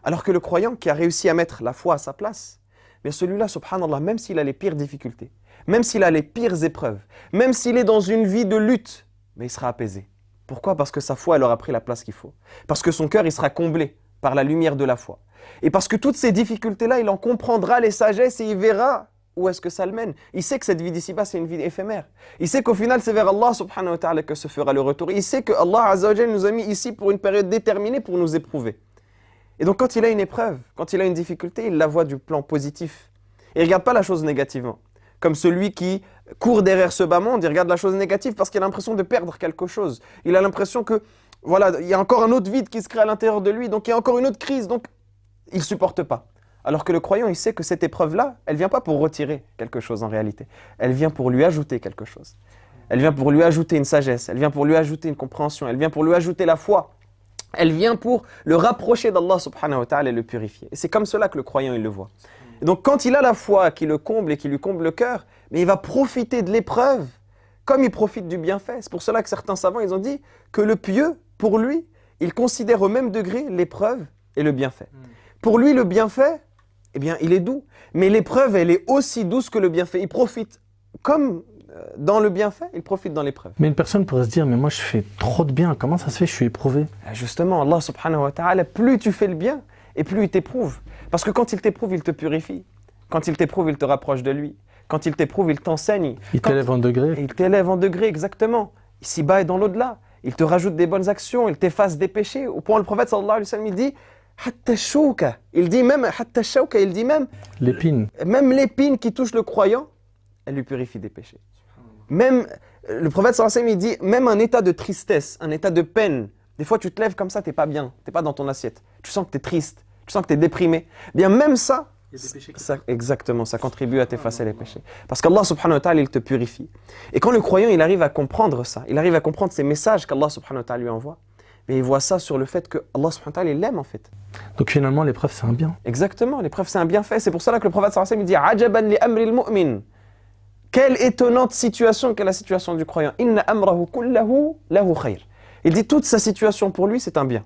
Alors que le croyant qui a réussi à mettre la foi à sa place, mais celui-là, subhanallah, même s'il a les pires difficultés, même s'il a les pires épreuves, même s'il est dans une vie de lutte, mais il sera apaisé. Pourquoi? Parce que sa foi, elle aura pris la place qu'il faut. Parce que son cœur, il sera comblé par la lumière de la foi. Et parce que toutes ces difficultés-là, il en comprendra les sagesses et il verra où est-ce que ça le mène. Il sait que cette vie d'ici-bas, c'est une vie éphémère. Il sait qu'au final, c'est vers Allah subhanahu wa ta'ala que se fera le retour. Il sait que Allah azza wa jalla nous a mis ici pour une période déterminée pour nous éprouver. Et donc quand il a une épreuve, quand il a une difficulté, il la voit du plan positif. Il ne regarde pas la chose négativement. Comme celui qui court derrière ce bas monde, il regarde la chose négative parce qu'il a l'impression de perdre quelque chose. Il a l'impression que, voilà, il y a encore un autre vide qui se crée à l'intérieur de lui, donc il y a encore une autre crise, donc il ne supporte pas. Alors que le croyant, il sait que cette épreuve-là, elle ne vient pas pour retirer quelque chose en réalité. Elle vient pour lui ajouter quelque chose. Elle vient pour lui ajouter une sagesse, elle vient pour lui ajouter une compréhension, elle vient pour lui ajouter la foi. Elle vient pour le rapprocher d'Allah subhanahu wa ta'ala et le purifier. Et c'est comme cela que le croyant il le voit. Et donc quand il a la foi qui le comble et qui lui comble le cœur, mais il va profiter de l'épreuve comme il profite du bienfait. C'est pour cela que certains savants ils ont dit que le pieux, pour lui, il considère au même degré l'épreuve et le bienfait. Pour lui, le bienfait, eh bien, il est doux. Mais l'épreuve, elle est aussi douce que le bienfait. Il profite comme dans le bienfait, il profite dans l'épreuve. Mais une personne pourrait se dire, mais moi je fais trop de bien, comment ça se fait, je suis éprouvé? Justement, Allah subhanahu wa ta'ala, plus tu fais le bien, et plus il t'éprouve. Parce que quand il t'éprouve, il te purifie. Quand il t'éprouve, il te rapproche de lui. Quand il t'éprouve, il t'enseigne. Il t'élève en degré. Il t'élève en degré, exactement. Ici-bas et dans l'au-delà. Il te rajoute des bonnes actions, il t'efface des péchés. Au point, le prophète sallallahu alayhi wa sallam, il dit hatta shouka. Il dit même hatta shouka, il dit même l'épine. Même l'épine qui touche le croyant, elle lui purifie des péchés. Même le prophète sallallahu alayhi wa sallam, il dit même un état de tristesse, un état de peine. Des fois, tu te lèves comme ça, t'es pas bien, t'es pas dans ton assiette. Tu sens que t'es triste, tu sens que t'es déprimé. Bien même ça, exactement, ça contribue à t'effacer les péchés. Parce qu'Allah subhanahu wa ta'ala, il te purifie. Et quand le croyant, il arrive à comprendre ça, il arrive à comprendre ces messages qu'Allah subhanahu wa ta'ala lui envoie, mais il voit ça sur le fait que Allah subhanahu wa ta'ala, il l'aime en fait. Donc finalement, l'épreuve, c'est un bien. Exactement, l'épreuve, c'est un bienfait. C'est pour cela que le prophète sallallahu alayhi wa sallam, il dit « Ajaban li amri al-mu'min » Quelle étonnante situation qu'est la situation du croyant. « Inna amrahu kullahu lahu khayr » Il dit toute sa situation pour lui, c'est un bien.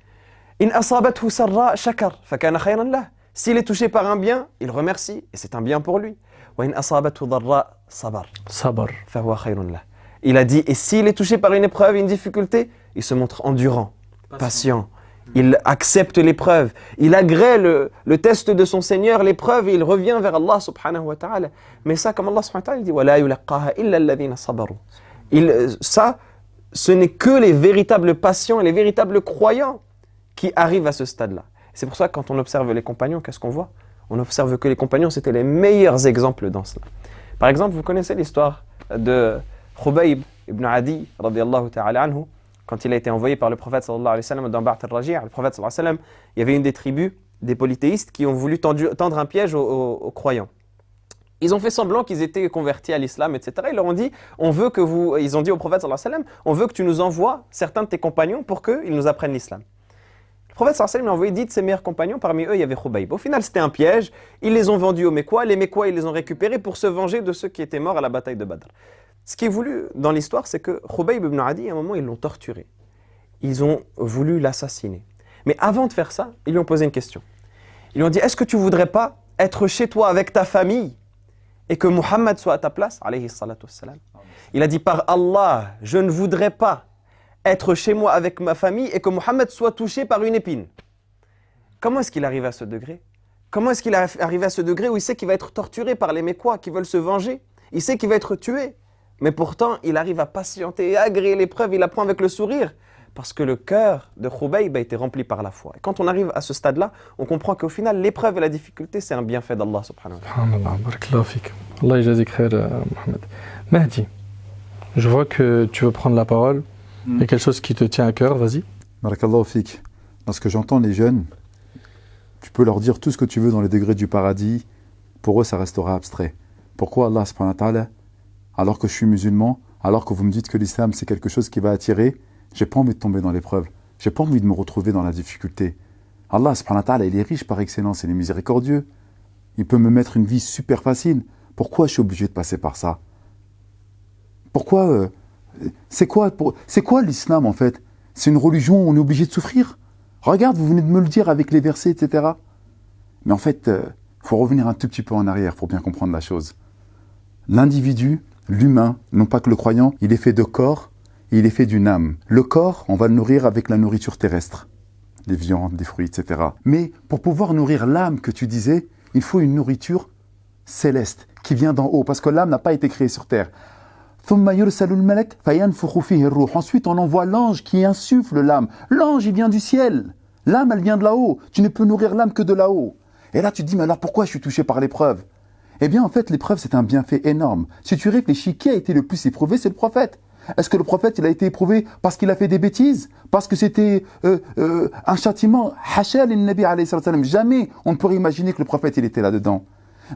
« In asabathu sarra shakar, fakana khayran lah » S'il est touché par un bien, il remercie et c'est un bien pour lui. وَإِنْ أَصَابَتْهُ ضَرَّاء صَبَرَ فَهُوَ خَيْرٌ لَهُ. Il a dit, et s'il est touché par une épreuve, une difficulté, il se montre endurant, patient. Il accepte l'épreuve, il agrée le test de son Seigneur, l'épreuve, et il revient vers Allah subhanahu wa ta'ala. Mais ça, comme Allah subhanahu wa ta'ala, il dit وَلَا يُلَقَّاهَا إِلَّا الَّذِينَ صَبَرُوا. Ça, ce n'est que les véritables patients et les véritables croyants qui arrivent à ce stade-là. C'est pour ça que quand on observe les compagnons, qu'est-ce qu'on voit? On observe que les compagnons, c'était les meilleurs exemples dans cela. Par exemple, vous connaissez l'histoire de Khubayb ibn Adi, radiyallahu ta'ala anhu, quand il a été envoyé par le prophète sallallahu alayhi wa sallam dans Ba'th al-Raji', le prophète sallallahu alayhi wa sallam, il y avait une des tribus, des polythéistes, qui ont voulu tendre un piège aux croyants. Ils ont fait semblant qu'ils étaient convertis à l'islam, etc. Ils leur ont dit, ils ont dit au prophète sallallahu alayhi wa sallam, on veut que tu nous envoies certains de tes compagnons pour qu'ils nous apprennent l'islam. Le prophète sallallahu alayhi wa sallam a envoyé 10 de ses meilleurs compagnons, parmi eux il y avait Khubayb. Au final c'était un piège, ils les ont vendus aux Mécois, les Mécois ils les ont récupérés pour se venger de ceux qui étaient morts à la bataille de Badr. Ce qui est voulu dans l'histoire, c'est que Khubayb ibn Adi, à un moment ils l'ont torturé, ils ont voulu l'assassiner. Mais avant de faire ça, ils lui ont posé une question. Ils lui ont dit, est-ce que tu voudrais pas être chez toi avec ta famille et que Muhammad soit à ta place, alayhi salatu wassalam. Il a dit, par Allah, je ne voudrais pas être chez moi avec ma famille et que Muhammad soit touché par une épine. Comment est-ce qu'il arrive à ce degré? Comment est-ce qu'il est arrivé à ce degré où il sait qu'il va être torturé par les Mécois qui veulent se venger? Il sait qu'il va être tué. Mais pourtant, il arrive à patienter et à agréer l'épreuve, il la prend avec le sourire. Parce que le cœur de Khubayb a été rempli par la foi. Et quand on arrive à ce stade-là, on comprend qu'au final, l'épreuve et la difficulté, c'est un bienfait d'Allah subhanahu wa ta'ala. Subhanallah, barakallahu fik. Allah yajazik khair, Mohamed. Mahdi, je vois que tu veux prendre la parole. Il y a quelque chose qui te tient à cœur, vas-y. Barakallahu fik. Lorsque j'entends les jeunes, tu peux leur dire tout ce que tu veux dans les degrés du paradis, pour eux ça restera abstrait. Pourquoi Allah subhanahu wa ta'ala, alors que je suis musulman, alors que vous me dites que l'islam c'est quelque chose qui va attirer, j'ai pas envie de tomber dans l'épreuve, j'ai pas envie de me retrouver dans la difficulté. Allah subhanahu wa ta'ala, il est riche par excellence, il est miséricordieux. Il peut me mettre une vie super facile. Pourquoi je suis obligé de passer par ça? Pourquoi c'est quoi l'islam en fait? C'est une religion où on est obligé de souffrir? Regarde, vous venez de me le dire avec les versets, etc. Mais en fait, faut revenir un tout petit peu en arrière pour bien comprendre la chose. L'individu, l'humain, non pas que le croyant, il est fait de corps et il est fait d'une âme. Le corps, on va le nourrir avec la nourriture terrestre, des viandes, des fruits, etc. Mais pour pouvoir nourrir l'âme que tu disais, il faut une nourriture céleste qui vient d'en haut, parce que l'âme n'a pas été créée sur terre. Ensuite, on envoie l'ange qui insuffle l'âme. L'ange, il vient du ciel. L'âme, elle vient de là-haut. Tu ne peux nourrir l'âme que de là-haut. Et là, tu te dis, mais alors pourquoi je suis touché par l'épreuve? Eh bien, en fait, l'épreuve, c'est un bienfait énorme. Si tu réfléchis, qui a été le plus éprouvé? C'est le prophète. Est-ce que le prophète, il a été éprouvé parce qu'il a fait des bêtises? Parce que c'était un châtiment? Hasha lin-nabi alayhi salam. Jamais on ne pourrait imaginer que le prophète, il était là-dedans.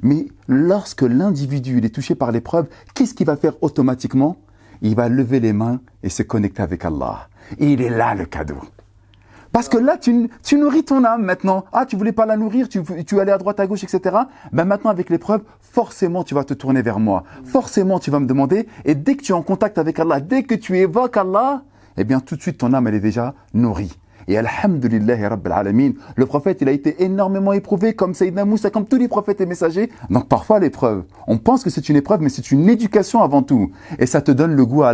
Mais lorsque l'individu il est touché par l'épreuve, qu'est-ce qu'il va faire automatiquement? Il va lever les mains et se connecter avec Allah. Et il est là le cadeau. Parce que là, tu nourris ton âme maintenant. Ah, tu voulais pas la nourrir, tu allais à droite, à gauche, etc. Ben maintenant, avec l'épreuve, forcément, tu vas te tourner vers moi. Forcément, tu vas me demander. Et dès que tu es en contact avec Allah, dès que tu évoques Allah, eh bien, tout de suite, ton âme, elle est déjà nourrie. Et alhamdulillah, rabbil alamin, le prophète, il a été énormément éprouvé, comme Sayyidina Moussa, comme tous les prophètes et messagers. Donc parfois l'épreuve, on pense que c'est une épreuve, mais c'est une éducation avant tout. Et ça te donne le goût,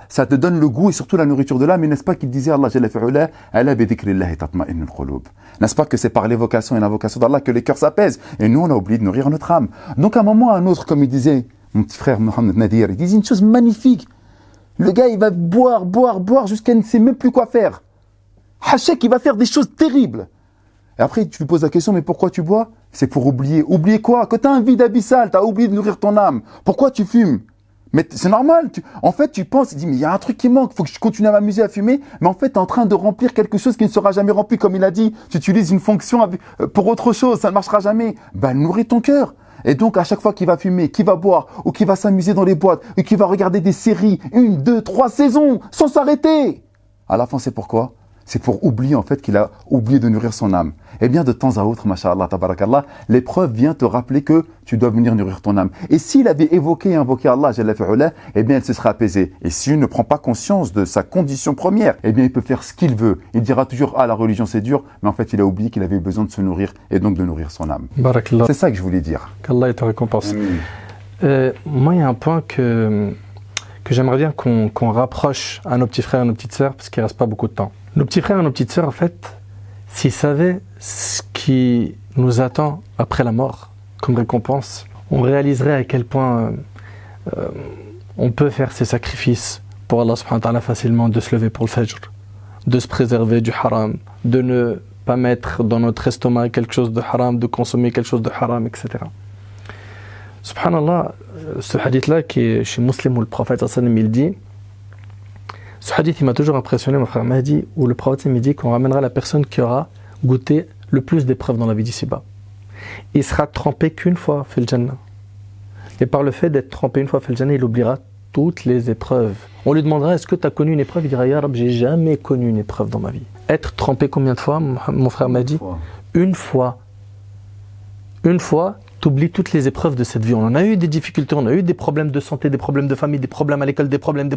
ça te donne le goût et surtout la nourriture de l'âme. Mais n'est-ce pas qu'il disait Allah Jalla fi'ula, ala bi dhikrillahi tatma'innul qulub. N'est-ce pas que c'est par l'évocation et l'invocation d'Allah que les cœurs s'apaisent. Et nous, on a oublié de nourrir notre âme. Donc à un moment ou à un autre, comme il disait mon petit frère Mohamed Nadir, il disait une chose magnifique. Le gars, il va boire jusqu'à il ne sait même plus quoi faire. Hachek, il va faire des choses terribles. Et après, tu lui poses la question, mais pourquoi tu bois? C'est pour oublier. Oublier quoi? Que tu as un vide abyssal, tu as oublié de nourrir ton âme. Pourquoi tu fumes? Mais c'est normal. En fait, tu penses, tu dis, mais il y a un truc qui manque, il faut que je continue à m'amuser à fumer. Mais en fait, tu es en train de remplir quelque chose qui ne sera jamais rempli. Comme il a dit, tu utilises une fonction pour autre chose, ça ne marchera jamais. Ben, nourris ton cœur. Et donc, à chaque fois qu'il va fumer, qu'il va boire, ou qu'il va s'amuser dans les boîtes, ou qu'il va regarder des séries, 1, 2, 3 saisons, sans s'arrêter. À la fin, c'est pourquoi? C'est pour oublier en fait qu'il a oublié de nourrir son âme. Eh bien, de temps à autre, masha'Allah, tabarakallah, l'épreuve vient te rappeler que tu dois venir nourrir ton âme. Et s'il avait évoqué et invoqué Allah, Jalla fi'ula, eh bien, elle se serait apaisée. Et s'il ne prend pas conscience de sa condition première, eh bien, il peut faire ce qu'il veut. Il dira toujours, ah, la religion c'est dur, mais en fait, il a oublié qu'il avait besoin de se nourrir et donc de nourrir son âme. Barakallah. C'est ça que je voulais dire. Qu'Allah te récompense. Moi, il y a un point que j'aimerais bien qu'on rapproche à nos petits frères et nos petites sœurs, parce qu'il ne reste pas beaucoup de temps. Nos petits frères et nos petites sœurs, en fait, s'ils savaient ce qui nous attend après la mort comme récompense, on réaliserait à quel point on peut faire ces sacrifices pour Allah subhanahu wa ta'ala facilement, de se lever pour le fajr, de se préserver du haram, de ne pas mettre dans notre estomac quelque chose de haram, de consommer quelque chose de haram, etc. Subhanallah, ce hadith-là qui est chez Muslim où le prophète il dit, ce hadith il m'a toujours impressionné, mon frère Mahdi, où le prophète il dit qu'on ramènera la personne qui aura goûté le plus d'épreuves dans la vie d'ici-bas. Il sera trempé qu'une fois fil Jannah. Et par le fait d'être trempé une fois fil Jannah, il oubliera toutes les épreuves. On lui demandera, est-ce que tu as connu une épreuve? Il dira, Ya Rab, j'ai jamais connu une épreuve dans ma vie. Être trempé combien de fois, mon frère Mahdi? Une fois. Une fois, tu oublies toutes les épreuves de cette vie. On en a eu des difficultés, on a eu des problèmes de santé, des problèmes de famille, des problèmes à l'école, des problèmes.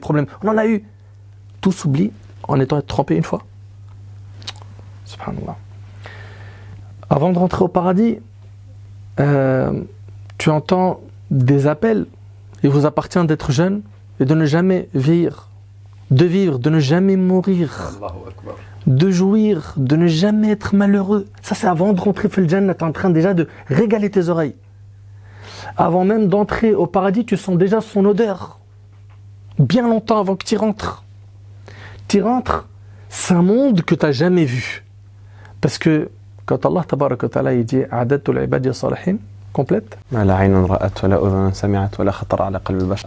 On en a eu. Tout s'oublie en étant trempé une fois. Subhanallah. Avant de rentrer au paradis, tu entends des appels. Il vous appartient d'être jeune et de ne jamais vieillir, de vivre, de ne jamais mourir, de jouir, de ne jamais être malheureux. Ça, c'est avant de rentrer fil Jannah, tu es en train déjà de régaler tes oreilles. Avant même d'entrer au paradis, tu sens déjà son odeur. Bien longtemps avant que tu y rentres. Tu rentres, c'est un monde que tu n'as jamais vu. Parce que quand Allah tabaraka wa ta'ala il dit « A'dadtu l'ibadi salihin » complète.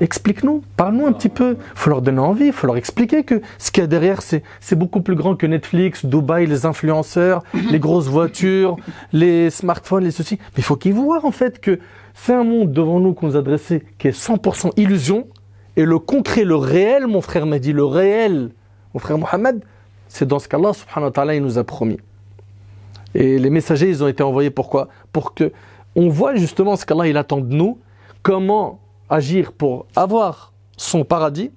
Explique-nous, parle-nous un petit peu. Il faut leur donner envie, il faut leur expliquer que ce qu'il y a derrière, c'est beaucoup plus grand que Netflix, Dubaï, les influenceurs, les grosses voitures, les smartphones, les ceci. Mais il faut qu'ils voient en fait que c'est un monde devant nous qu'on nous a dressé qui est 100% illusion. Et le concret, le réel, mon frère m'a dit, le réel, mon frère Mohamed, c'est dans ce qu'Allah subhanahu wa ta'ala il nous a promis. Et les messagers, ils ont été envoyés pourquoi? Pour que on voit justement ce qu'Allah il attend de nous, comment agir pour avoir son paradis,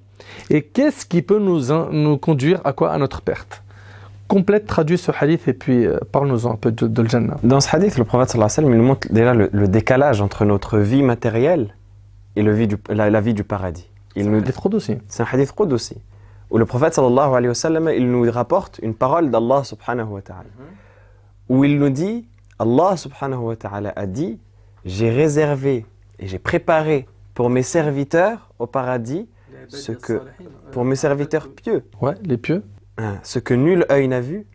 et qu'est-ce qui peut nous conduire à quoi? À notre perte. Complète, traduis ce hadith et puis parle-nous un peu de le Jannah. Dans ce hadith, le prophète sallallahu alayhi wa sallam, il nous montre déjà le décalage entre notre vie matérielle et la vie du paradis. C'est un hadith Qudsi. C'est un hadith Qudsi, où le prophète sallallahu alayhi wa sallam, il nous rapporte une parole d'Allah subhanahu wa ta'ala, où il nous dit, Allah subhanahu wa ta'ala a dit, j'ai réservé et j'ai préparé pour mes serviteurs au paradis pour mes serviteurs pieux. Ouais, les pieux. Ce que nul œil n'a vu,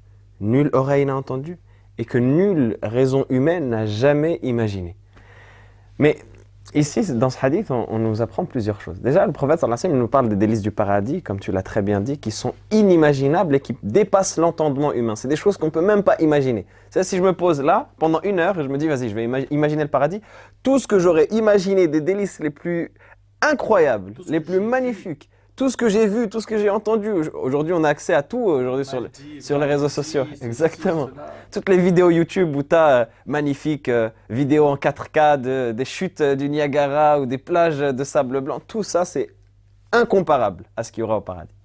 nulle oreille n'a entendu et que nulle raison humaine n'a jamais imaginé. Mais ici, dans ce hadith, on nous apprend plusieurs choses. Déjà, le prophète sallallahu alayhi wa sallam nous parle des délices du paradis, comme tu l'as très bien dit, qui sont inimaginables et qui dépassent l'entendement humain. C'est des choses qu'on ne peut même pas imaginer. C'est si je me pose là, pendant 1 heure, et je me dis, vas-y, je vais imaginer le paradis, tout ce que j'aurais imaginé des délices les plus incroyables, les plus magnifiques, Tout ce que j'ai vu, tout ce que j'ai entendu. Aujourd'hui, on a accès à tout aujourd'hui sur les réseaux sociaux. Exactement. Toutes les vidéos YouTube où tu as magnifiques vidéos en 4K des chutes du Niagara ou des plages de sable blanc. Tout ça, c'est incomparable à ce qu'il y aura au paradis.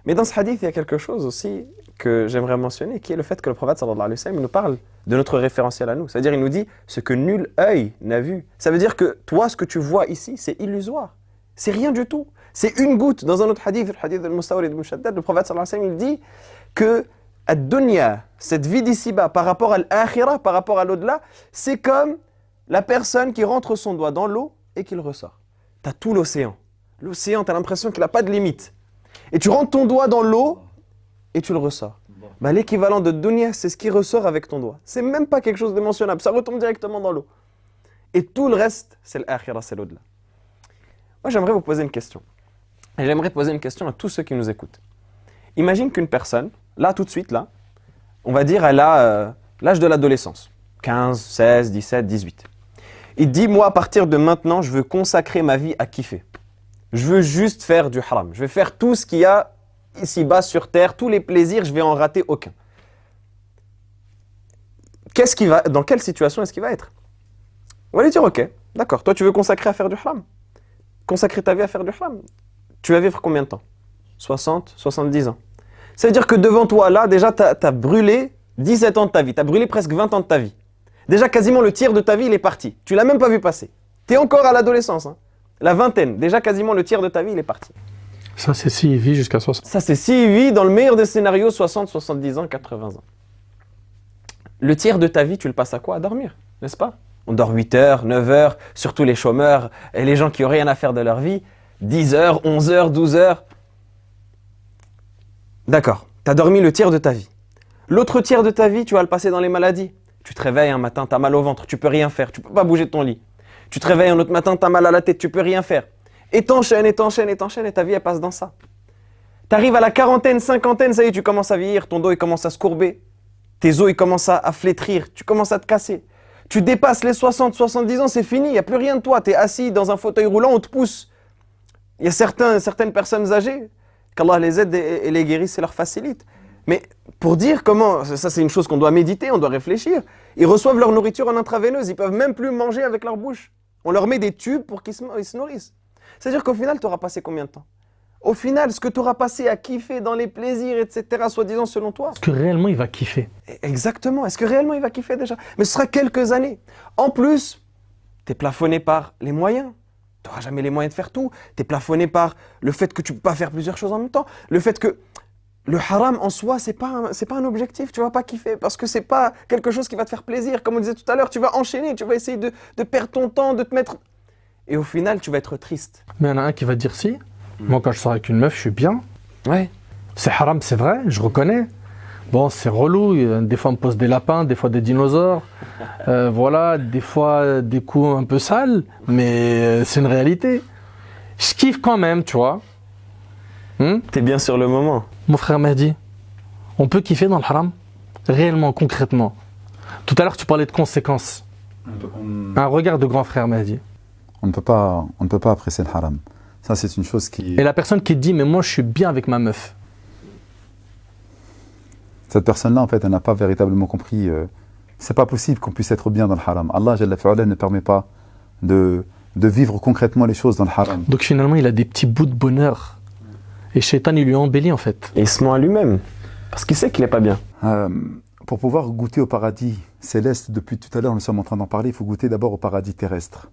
Mais dans ce hadith, il y a quelque chose aussi que j'aimerais mentionner, qui est le fait que le prophète sallallahu alayhi wa sallam nous parle de notre référentiel à nous. C'est-à-dire, il nous dit ce que nul œil n'a vu. Ça veut dire que toi, ce que tu vois ici, c'est illusoire. C'est rien du tout. C'est une goutte. Dans un autre hadith, le hadith al-Mustawrid al-Mushaddad, le prophète sallallahu alayhi wa sallam, il dit que ad-dunya, cette vie d'ici-bas, par rapport à l'akhira, par rapport à l'au-delà, c'est comme la personne qui rentre son doigt dans l'eau et qu'il ressort. Tu as tout l'océan. L'océan, tu as l'impression qu'il n'a pas de limite. Et tu rentres ton doigt dans l'eau et tu le ressors. Bah, l'équivalent de dunya, c'est ce qui ressort avec ton doigt. C'est même pas quelque chose de mentionnable. Ça retombe directement dans l'eau. Et tout le reste, c'est l'akhira, c'est l'au-delà. Moi, j'aimerais vous poser une question. Et j'aimerais poser une question à tous ceux qui nous écoutent. Imagine qu'une personne, là, tout de suite, là, on va dire, elle a l'âge de l'adolescence. 15, 16, 17, 18. Il dit, moi, à partir de maintenant, je veux consacrer ma vie à kiffer. Je veux juste faire du haram. Je vais faire tout ce qu'il y a ici-bas sur terre, tous les plaisirs, je vais en rater aucun. Dans quelle situation est-ce qu'il va être? On va lui dire, ok, d'accord, toi tu veux consacrer à faire du haram. Consacrer ta vie à faire du haram. Tu vas vivre combien de temps? 60, 70 ans. Ça veut dire que devant toi, là, déjà, tu as brûlé 17 ans de ta vie. Tu as brûlé presque 20 ans de ta vie. Déjà, quasiment le tiers de ta vie, il est parti. Tu l'as même pas vu passer. Tu es encore à l'adolescence, hein. La vingtaine. Déjà, quasiment le tiers de ta vie, il est parti. Ça, c'est si il vit jusqu'à 60. Ça, c'est si il vit, dans le meilleur des scénarios, 60, 70 ans, 80 ans. Le tiers de ta vie, tu le passes à quoi? À dormir, n'est-ce pas? On dort 8 heures, 9 heures, surtout les chômeurs et les gens qui n'ont rien à faire de leur vie. 10 heures, 11 heures, 12 heures. D'accord, tu as dormi le tiers de ta vie. L'autre tiers de ta vie, tu vas le passer dans les maladies. Tu te réveilles un matin, tu as mal au ventre, tu peux rien faire, tu peux pas bouger de ton lit. Tu te réveilles un autre matin, tu as mal à la tête, tu peux rien faire. Et t'enchaînes, et t'enchaînes, et t'enchaînes, et ta vie, elle passe dans ça. Tu arrives à la quarantaine, cinquantaine, ça y est, tu commences à vieillir, ton dos, il commence à se courber. Tes os, ils commencent à flétrir, tu commences à te casser. Tu dépasses les 60, 70 ans, c'est fini, il n'y a plus rien de toi. Tu es assis dans un fauteuil roulant, on te pousse. Il y a certaines personnes âgées, qu'Allah les aide et les guérisse et leur facilite. Mais pour dire comment, ça c'est une chose qu'on doit méditer, on doit réfléchir. Ils reçoivent leur nourriture en intraveineuse, ils peuvent même plus manger avec leur bouche. On leur met des tubes pour qu'ils se nourrissent. C'est-à-dire qu'au final, tu auras passé combien de temps? Au final, ce que tu auras passé à kiffer dans les plaisirs, etc., soi-disant selon toi. Est-ce que réellement il va kiffer? Exactement. Est-ce que réellement il va kiffer déjà? Mais ce sera quelques années. En plus, tu es plafonné par les moyens. Tu n'auras jamais les moyens de faire tout. Tu es plafonné par le fait que tu ne peux pas faire plusieurs choses en même temps. Le fait que le haram en soi, c'est pas un objectif. Tu ne vas pas kiffer parce que ce n'est pas quelque chose qui va te faire plaisir. Comme on disait tout à l'heure, tu vas enchaîner, tu vas essayer de perdre ton temps, de te mettre... Et au final, tu vas être triste. Mais il y en a un qui va dire si. Moi, quand je sors avec une meuf, je suis bien. Ouais. C'est haram, c'est vrai, je reconnais. Bon, c'est relou. Des fois, on me pose des lapins, des fois des dinosaures. Voilà, des fois, des coups un peu sales. Mais c'est une réalité. Je kiffe quand même, tu vois. T'es bien sur le moment. Mon frère Mehdi, on peut kiffer dans le haram? Réellement, concrètement. Tout à l'heure, tu parlais de conséquences. Un regard de grand frère Mehdi. On ne peut pas apprécier le haram. Ça, c'est une chose qui... Et la personne qui dit, mais moi, je suis bien avec ma meuf. Cette personne-là, en fait, elle n'a pas véritablement compris. C'est pas possible qu'on puisse être bien dans le haram. Allah Jalla fi'ala ne permet pas de vivre concrètement les choses dans le haram. Donc finalement, il a des petits bouts de bonheur. Et Shaitan, il lui embellit, en fait. Et il se ment à lui-même. Parce qu'il sait qu'il n'est pas bien. Pour pouvoir goûter au paradis céleste, depuis tout à l'heure, nous sommes en train d'en parler, il faut goûter d'abord au paradis terrestre.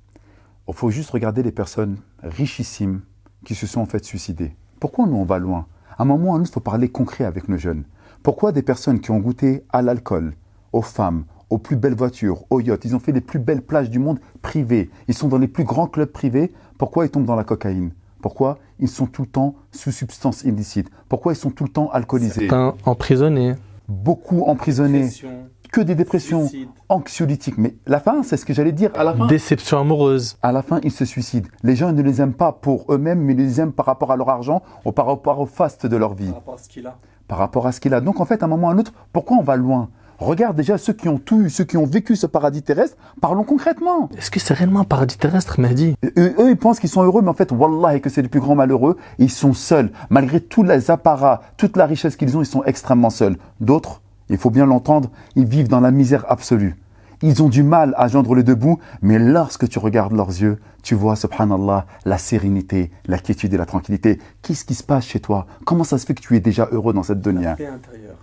Il faut juste regarder les personnes richissimes qui se sont en fait suicidées. Pourquoi nous on va loin? À un moment ou à un autre, il faut parler concret avec nos jeunes. Pourquoi des personnes qui ont goûté à l'alcool, aux femmes, aux plus belles voitures, aux yachts, ils ont fait les plus belles plages du monde privées, ils sont dans les plus grands clubs privés, pourquoi ils tombent dans la cocaïne? Pourquoi ils sont tout le temps sous substances illicites? Pourquoi ils sont tout le temps alcoolisés? Emprisonnés. Beaucoup emprisonnés. Dépression. Que des dépressions anxiolytiques. Mais la fin, c'est ce que j'allais dire. À la fin, déception amoureuse. À la fin, ils se suicident. Les gens ne les aiment pas pour eux-mêmes, mais ils les aiment par rapport à leur argent ou par rapport au faste de leur vie. Par rapport à ce qu'il a. Par rapport à ce qu'il a. Donc en fait, à un moment ou à un autre, pourquoi on va loin? Regarde déjà ceux qui ont tout eu, ceux qui ont vécu ce paradis terrestre. Parlons concrètement. Est-ce que c'est réellement un paradis terrestre, Mehdi? Eux, ils pensent qu'ils sont heureux, mais en fait, wallah, et que c'est les plus grands malheureux. Ils sont seuls. Malgré tous les apparats, toute la richesse qu'ils ont, ils sont extrêmement seuls. D'autres, il faut bien l'entendre, ils vivent dans la misère absolue. Ils ont du mal à joindre les deux bouts, mais lorsque tu regardes leurs yeux, tu vois, subhanallah, la sérénité, la quiétude et la tranquillité. Qu'est-ce qui se passe chez toi? Comment ça se fait que tu es déjà heureux dans cette dunya? La paix intérieure.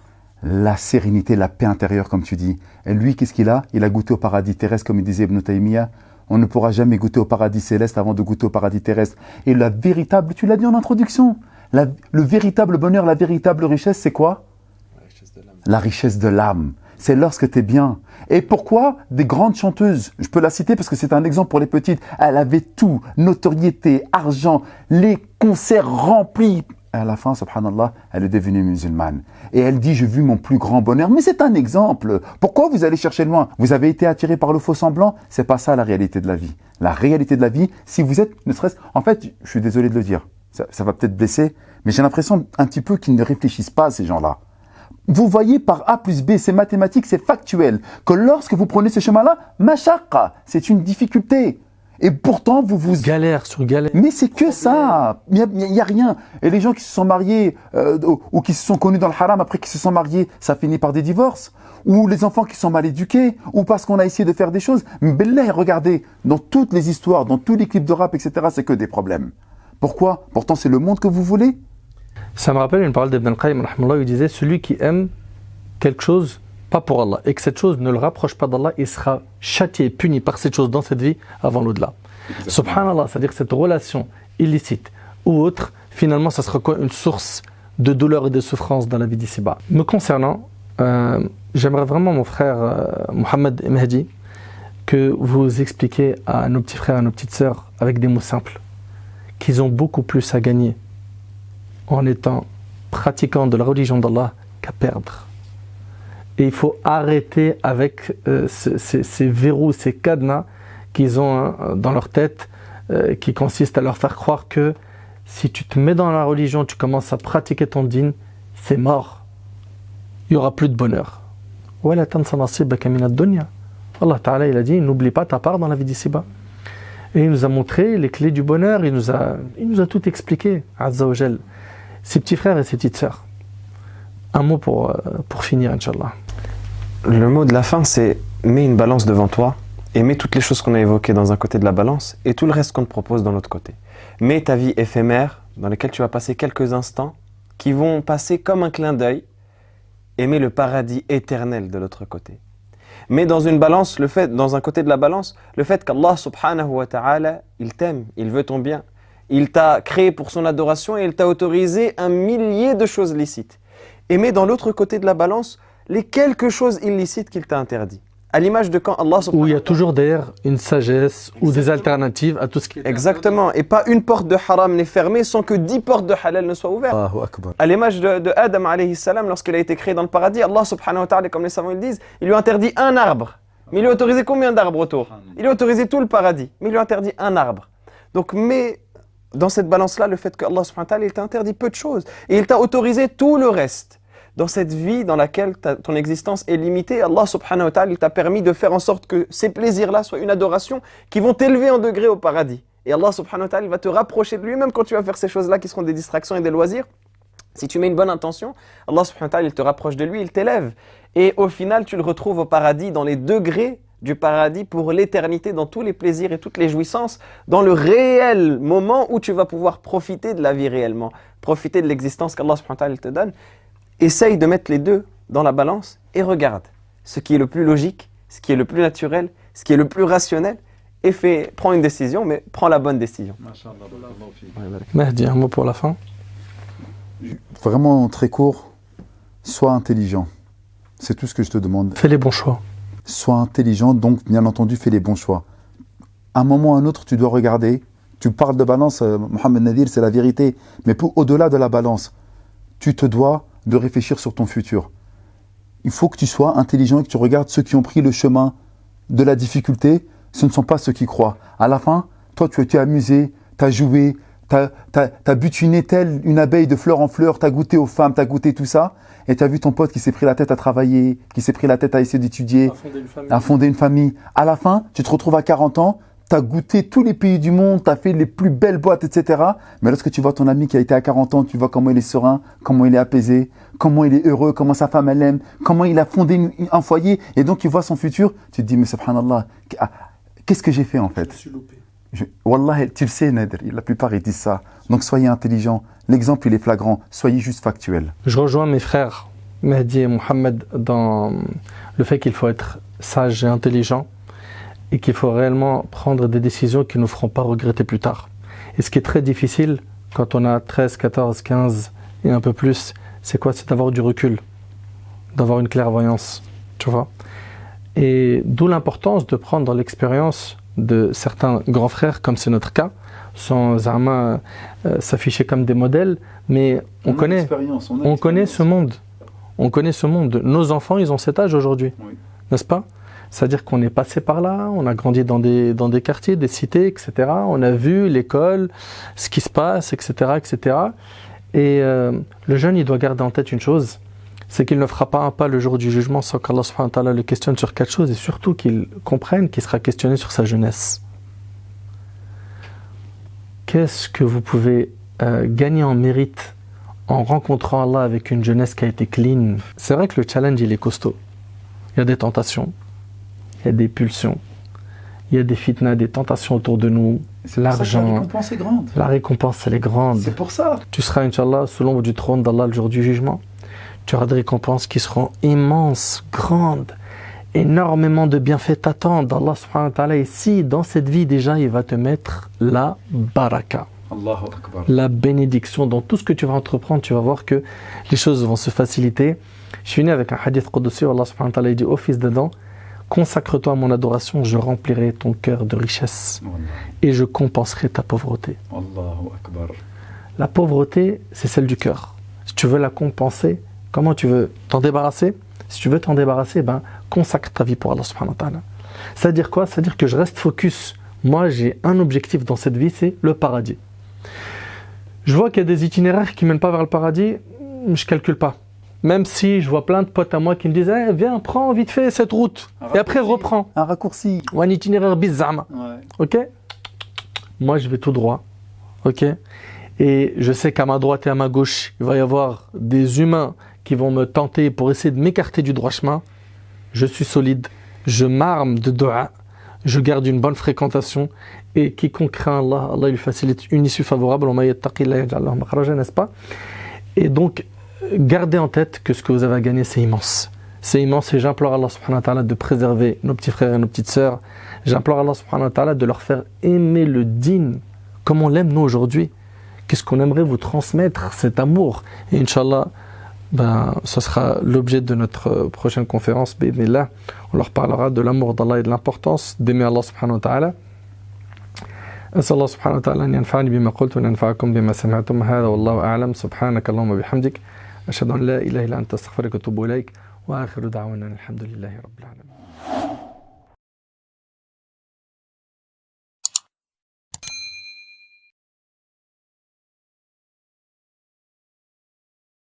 La sérénité, la paix intérieure, comme tu dis. Et lui, qu'est-ce qu'il a? Il a goûté au paradis terrestre, comme il disait Ibn Taymiyyah. On ne pourra jamais goûter au paradis céleste avant de goûter au paradis terrestre. Et la véritable, tu l'as dit en introduction, le véritable bonheur, la véritable richesse, c'est quoi? La richesse de l'âme. La richesse de l'âme. C'est lorsque tu es bien. Et pourquoi des grandes chanteuses, je peux la citer parce que c'est un exemple pour les petites, elle avait tout, notoriété, argent, les concerts remplis. Et à la fin, subhanallah, elle est devenue musulmane. Et elle dit, j'ai vu mon plus grand bonheur. Mais c'est un exemple. Pourquoi vous allez chercher loin? Vous avez été attiré par le faux semblant? C'est pas ça la réalité de la vie. La réalité de la vie, si vous êtes, ne serait-ce... En fait, je suis désolé de le dire, ça va peut-être blesser, mais j'ai l'impression un petit peu qu'ils ne réfléchissent pas, ces gens-là. Vous voyez par A plus B, c'est mathématique, c'est factuel, que lorsque vous prenez ce chemin-là, mashaqqa, c'est une difficulté. Et pourtant, vous... Galère sur galère. Mais c'est que ça. Il n'y a rien. Et les gens qui se sont mariés ou qui se sont connus dans le haram après qu'ils se sont mariés, ça finit par des divorces. Ou les enfants qui sont mal éduqués, ou parce qu'on a essayé de faire des choses. Mais Billah, regardez, dans toutes les histoires, dans tous les clips de rap, etc., c'est que des problèmes. Pourquoi? Pourtant, c'est le monde que vous voulez. Ça me rappelle une parole d'Ibn al-Qayyim, il disait, celui qui aime quelque chose, pas pour Allah, et que cette chose ne le rapproche pas d'Allah, il sera châtié, puni par cette chose dans cette vie avant l'au-delà. Subhanallah, c'est-à-dire que cette relation illicite ou autre, finalement, ça sera une source de douleur et de souffrance dans la vie d'ici-bas. Me concernant, j'aimerais vraiment, mon frère Mohamed Mehdi, que vous expliquiez à nos petits frères et à nos petites sœurs, avec des mots simples, qu'ils ont beaucoup plus à gagner en étant pratiquants de la religion d'Allah qu'à perdre. Et il faut arrêter avec ces verrous, ces cadenas qu'ils ont dans leur tête, qui consistent à leur faire croire que si tu te mets dans la religion, tu commences à pratiquer ton dîn, c'est mort. Il n'y aura plus de bonheur. Allah Ta'ala, il a dit, n'oublie pas ta part dans la vie d'ici-bas. Et il nous a montré les clés du bonheur, il nous a tout expliqué, Azza wa Jal. Ses petits frères et ses petites sœurs. Un mot pour finir, Inch'Allah. Le mot de la fin, c'est mets une balance devant toi et mets toutes les choses qu'on a évoquées dans un côté de la balance et tout le reste qu'on te propose dans l'autre côté. Mets ta vie éphémère dans laquelle tu vas passer quelques instants qui vont passer comme un clin d'œil et mets le paradis éternel de l'autre côté. Mets dans une balance, dans un côté de la balance, le fait qu'Allah subhanahu wa ta'ala, il t'aime, il veut ton bien. Il t'a créé pour son adoration et il t'a autorisé un millier de choses licites. Et mets dans l'autre côté de la balance les quelques choses illicites qu'il t'a interdit. À l'image de quand Allah subhanahu wa ta'ala... Où il y a toujours derrière une sagesse ou des alternatives à tout ce qui est... Exactement. Et pas une porte de haram n'est fermée sans que 10 portes de halal ne soient ouvertes. À l'image de Adam alayhi salam, lorsqu'il a été créé dans le paradis, Allah subhanahu wa ta'ala, comme les savants le disent, il lui a interdit un arbre. Mais il lui a autorisé combien d'arbres autour? Il lui a autorisé tout le paradis. Mais il lui a interdit un arbre. Donc, dans cette balance-là, le fait que Allah subhanahu wa ta'ala, il t'a interdit peu de choses et il t'a autorisé tout le reste. Dans cette vie dans laquelle ton existence est limitée, Allah subhanahu wa ta'ala, il t'a permis de faire en sorte que ces plaisirs-là soient une adoration qui vont t'élever en degré au paradis. Et Allah subhanahu wa ta'ala, il va te rapprocher de lui, même quand tu vas faire ces choses-là qui seront des distractions et des loisirs. Si tu mets une bonne intention, Allah subhanahu wa ta'ala, il te rapproche de lui, il t'élève. Et au final, tu le retrouves au paradis, dans les degrés du paradis pour l'éternité, dans tous les plaisirs et toutes les jouissances, dans le réel moment où tu vas pouvoir profiter de la vie réellement, profiter de l'existence qu'Allah subhanahu wa ta'ala te donne. Essaye de mettre les deux dans la balance et regarde ce qui est le plus logique, ce qui est le plus naturel, ce qui est le plus rationnel et prends une décision, mais prends la bonne décision. Mehdi, un mot pour la fin. Vraiment très court, sois intelligent. C'est tout ce que je te demande. Fais les bons choix. Sois intelligent, donc bien entendu, fais les bons choix. À un moment ou à un autre, tu dois regarder. Tu parles de balance, Mohamed Nadir, c'est la vérité. Mais au-delà de la balance, tu te dois de réfléchir sur ton futur. Il faut que tu sois intelligent et que tu regardes ceux qui ont pris le chemin de la difficulté. Ce ne sont pas ceux qui croient. À la fin, toi, tu t'es amusé, tu as joué, t'as butiné une abeille de fleur en fleur, t'as goûté aux femmes, t'as goûté tout ça, et t'as vu ton pote qui s'est pris la tête à travailler, qui s'est pris la tête à essayer d'étudier, à fonder une famille. À la fin, tu te retrouves à 40 ans, t'as goûté tous les pays du monde, t'as fait les plus belles boîtes, etc. Mais lorsque tu vois ton ami qui a été à 40 ans, tu vois comment il est serein, comment il est apaisé, comment il est heureux, comment sa femme elle aime, comment il a fondé un foyer, et donc tu vois son futur, tu te dis, mais subhanallah, qu'est-ce que j'ai fait en fait? Je suis loupé. Wallah, tu le sais, Nader, la plupart ils disent ça. Donc soyez intelligents, l'exemple il est flagrant, soyez juste factuel. Je rejoins mes frères Mehdi et Mohamed dans le fait qu'il faut être sage et intelligent et qu'il faut réellement prendre des décisions qui ne nous feront pas regretter plus tard. Et ce qui est très difficile quand on a 13, 14, 15 et un peu plus, c'est quoi? C'est d'avoir du recul, d'avoir une clairvoyance, tu vois. Et d'où l'importance de prendre l'expérience de certains grands frères, comme c'est notre cas, sans s'afficher comme des modèles, mais on connaît ce monde. On connaît ce monde. Nos enfants, ils ont cet âge aujourd'hui, oui. N'est-ce pas? C'est-à-dire qu'on est passé par là, on a grandi dans des quartiers, des cités, etc. On a vu l'école, ce qui se passe, etc., etc. Et le jeune, il doit garder en tête une chose, c'est qu'il ne fera pas un pas le jour du jugement sans qu'Allah subhanahu wa ta'ala le questionne sur quatre choses et surtout qu'il comprenne qu'il sera questionné sur sa jeunesse. Qu'est-ce que vous pouvez gagner en mérite en rencontrant Allah avec une jeunesse qui a été clean? C'est vrai que le challenge, il est costaud. Il y a des tentations, il y a des pulsions, il y a des fitnas, des tentations autour de nous, l'argent. La récompense est grande. La récompense, elle est grande. C'est pour ça. Tu seras, Inch'Allah, sous l'ombre du trône d'Allah le jour du jugement. Tu auras des récompenses qui seront immenses, grandes. Énormément de bienfaits t'attendent. Allah subhanahu wa ta'ala, ici, dans cette vie, déjà, il va te mettre la baraka. Allahu Akbar. La bénédiction. Dans tout ce que tu vas entreprendre, tu vas voir que les choses vont se faciliter. Je suis né avec un hadith qudsi où Allah subhanahu wa ta'ala dit au fils d'Adam, consacre-toi à mon adoration, je remplirai ton cœur de richesse et je compenserai ta pauvreté. Allahu Akbar. La pauvreté, c'est celle du cœur. Si tu veux la compenser, comment tu veux t'en débarrasser? Si tu veux t'en débarrasser, consacre ta vie pour Allah subhanahu wa ta'ala. C'est-à-dire quoi? C'est-à-dire que je reste focus. Moi, j'ai un objectif dans cette vie, c'est le paradis. Je vois qu'il y a des itinéraires qui ne mènent pas vers le paradis, je ne calcule pas. Même si je vois plein de potes à moi qui me disent viens, prends vite fait cette route. Et après, reprends. Un raccourci. Ou un itinéraire bizarre. Ouais. Ok? Moi, je vais tout droit. Ok? Et je sais qu'à ma droite et à ma gauche, il va y avoir des humains qui vont me tenter pour essayer de m'écarter du droit chemin. Je suis solide. Je m'arme de dua. Je garde une bonne fréquentation. Et quiconque craint Allah, Allah lui facilite une issue favorable. N'est-ce pas? Et donc, gardez en tête que ce que vous avez à gagner, c'est immense. C'est immense et j'implore Allah subhanahu wa ta'ala de préserver nos petits frères et nos petites sœurs. J'implore Allah subhanahu wa ta'ala de leur faire aimer le dîn comme on l'aime nous aujourd'hui. Qu'est-ce qu'on aimerait vous transmettre, cet amour. Et Inch'Allah, ce sera l'objet de notre prochaine conférence. Bi'idhnillah. On leur parlera de l'amour d'Allah et de l'importance d'aimer Allah subhanahu wa ta'ala. أسأل الله سبحانه وتعالى أن ينفعني بما قلت وينفعكم بما سمعتم هذا والله أعلم سبحانك اللهم وبحمدك أشهد أن لا إله إلا أنت أستغفرك وأتوب إليك وآخر دعوانا الحمد لله رب العالمين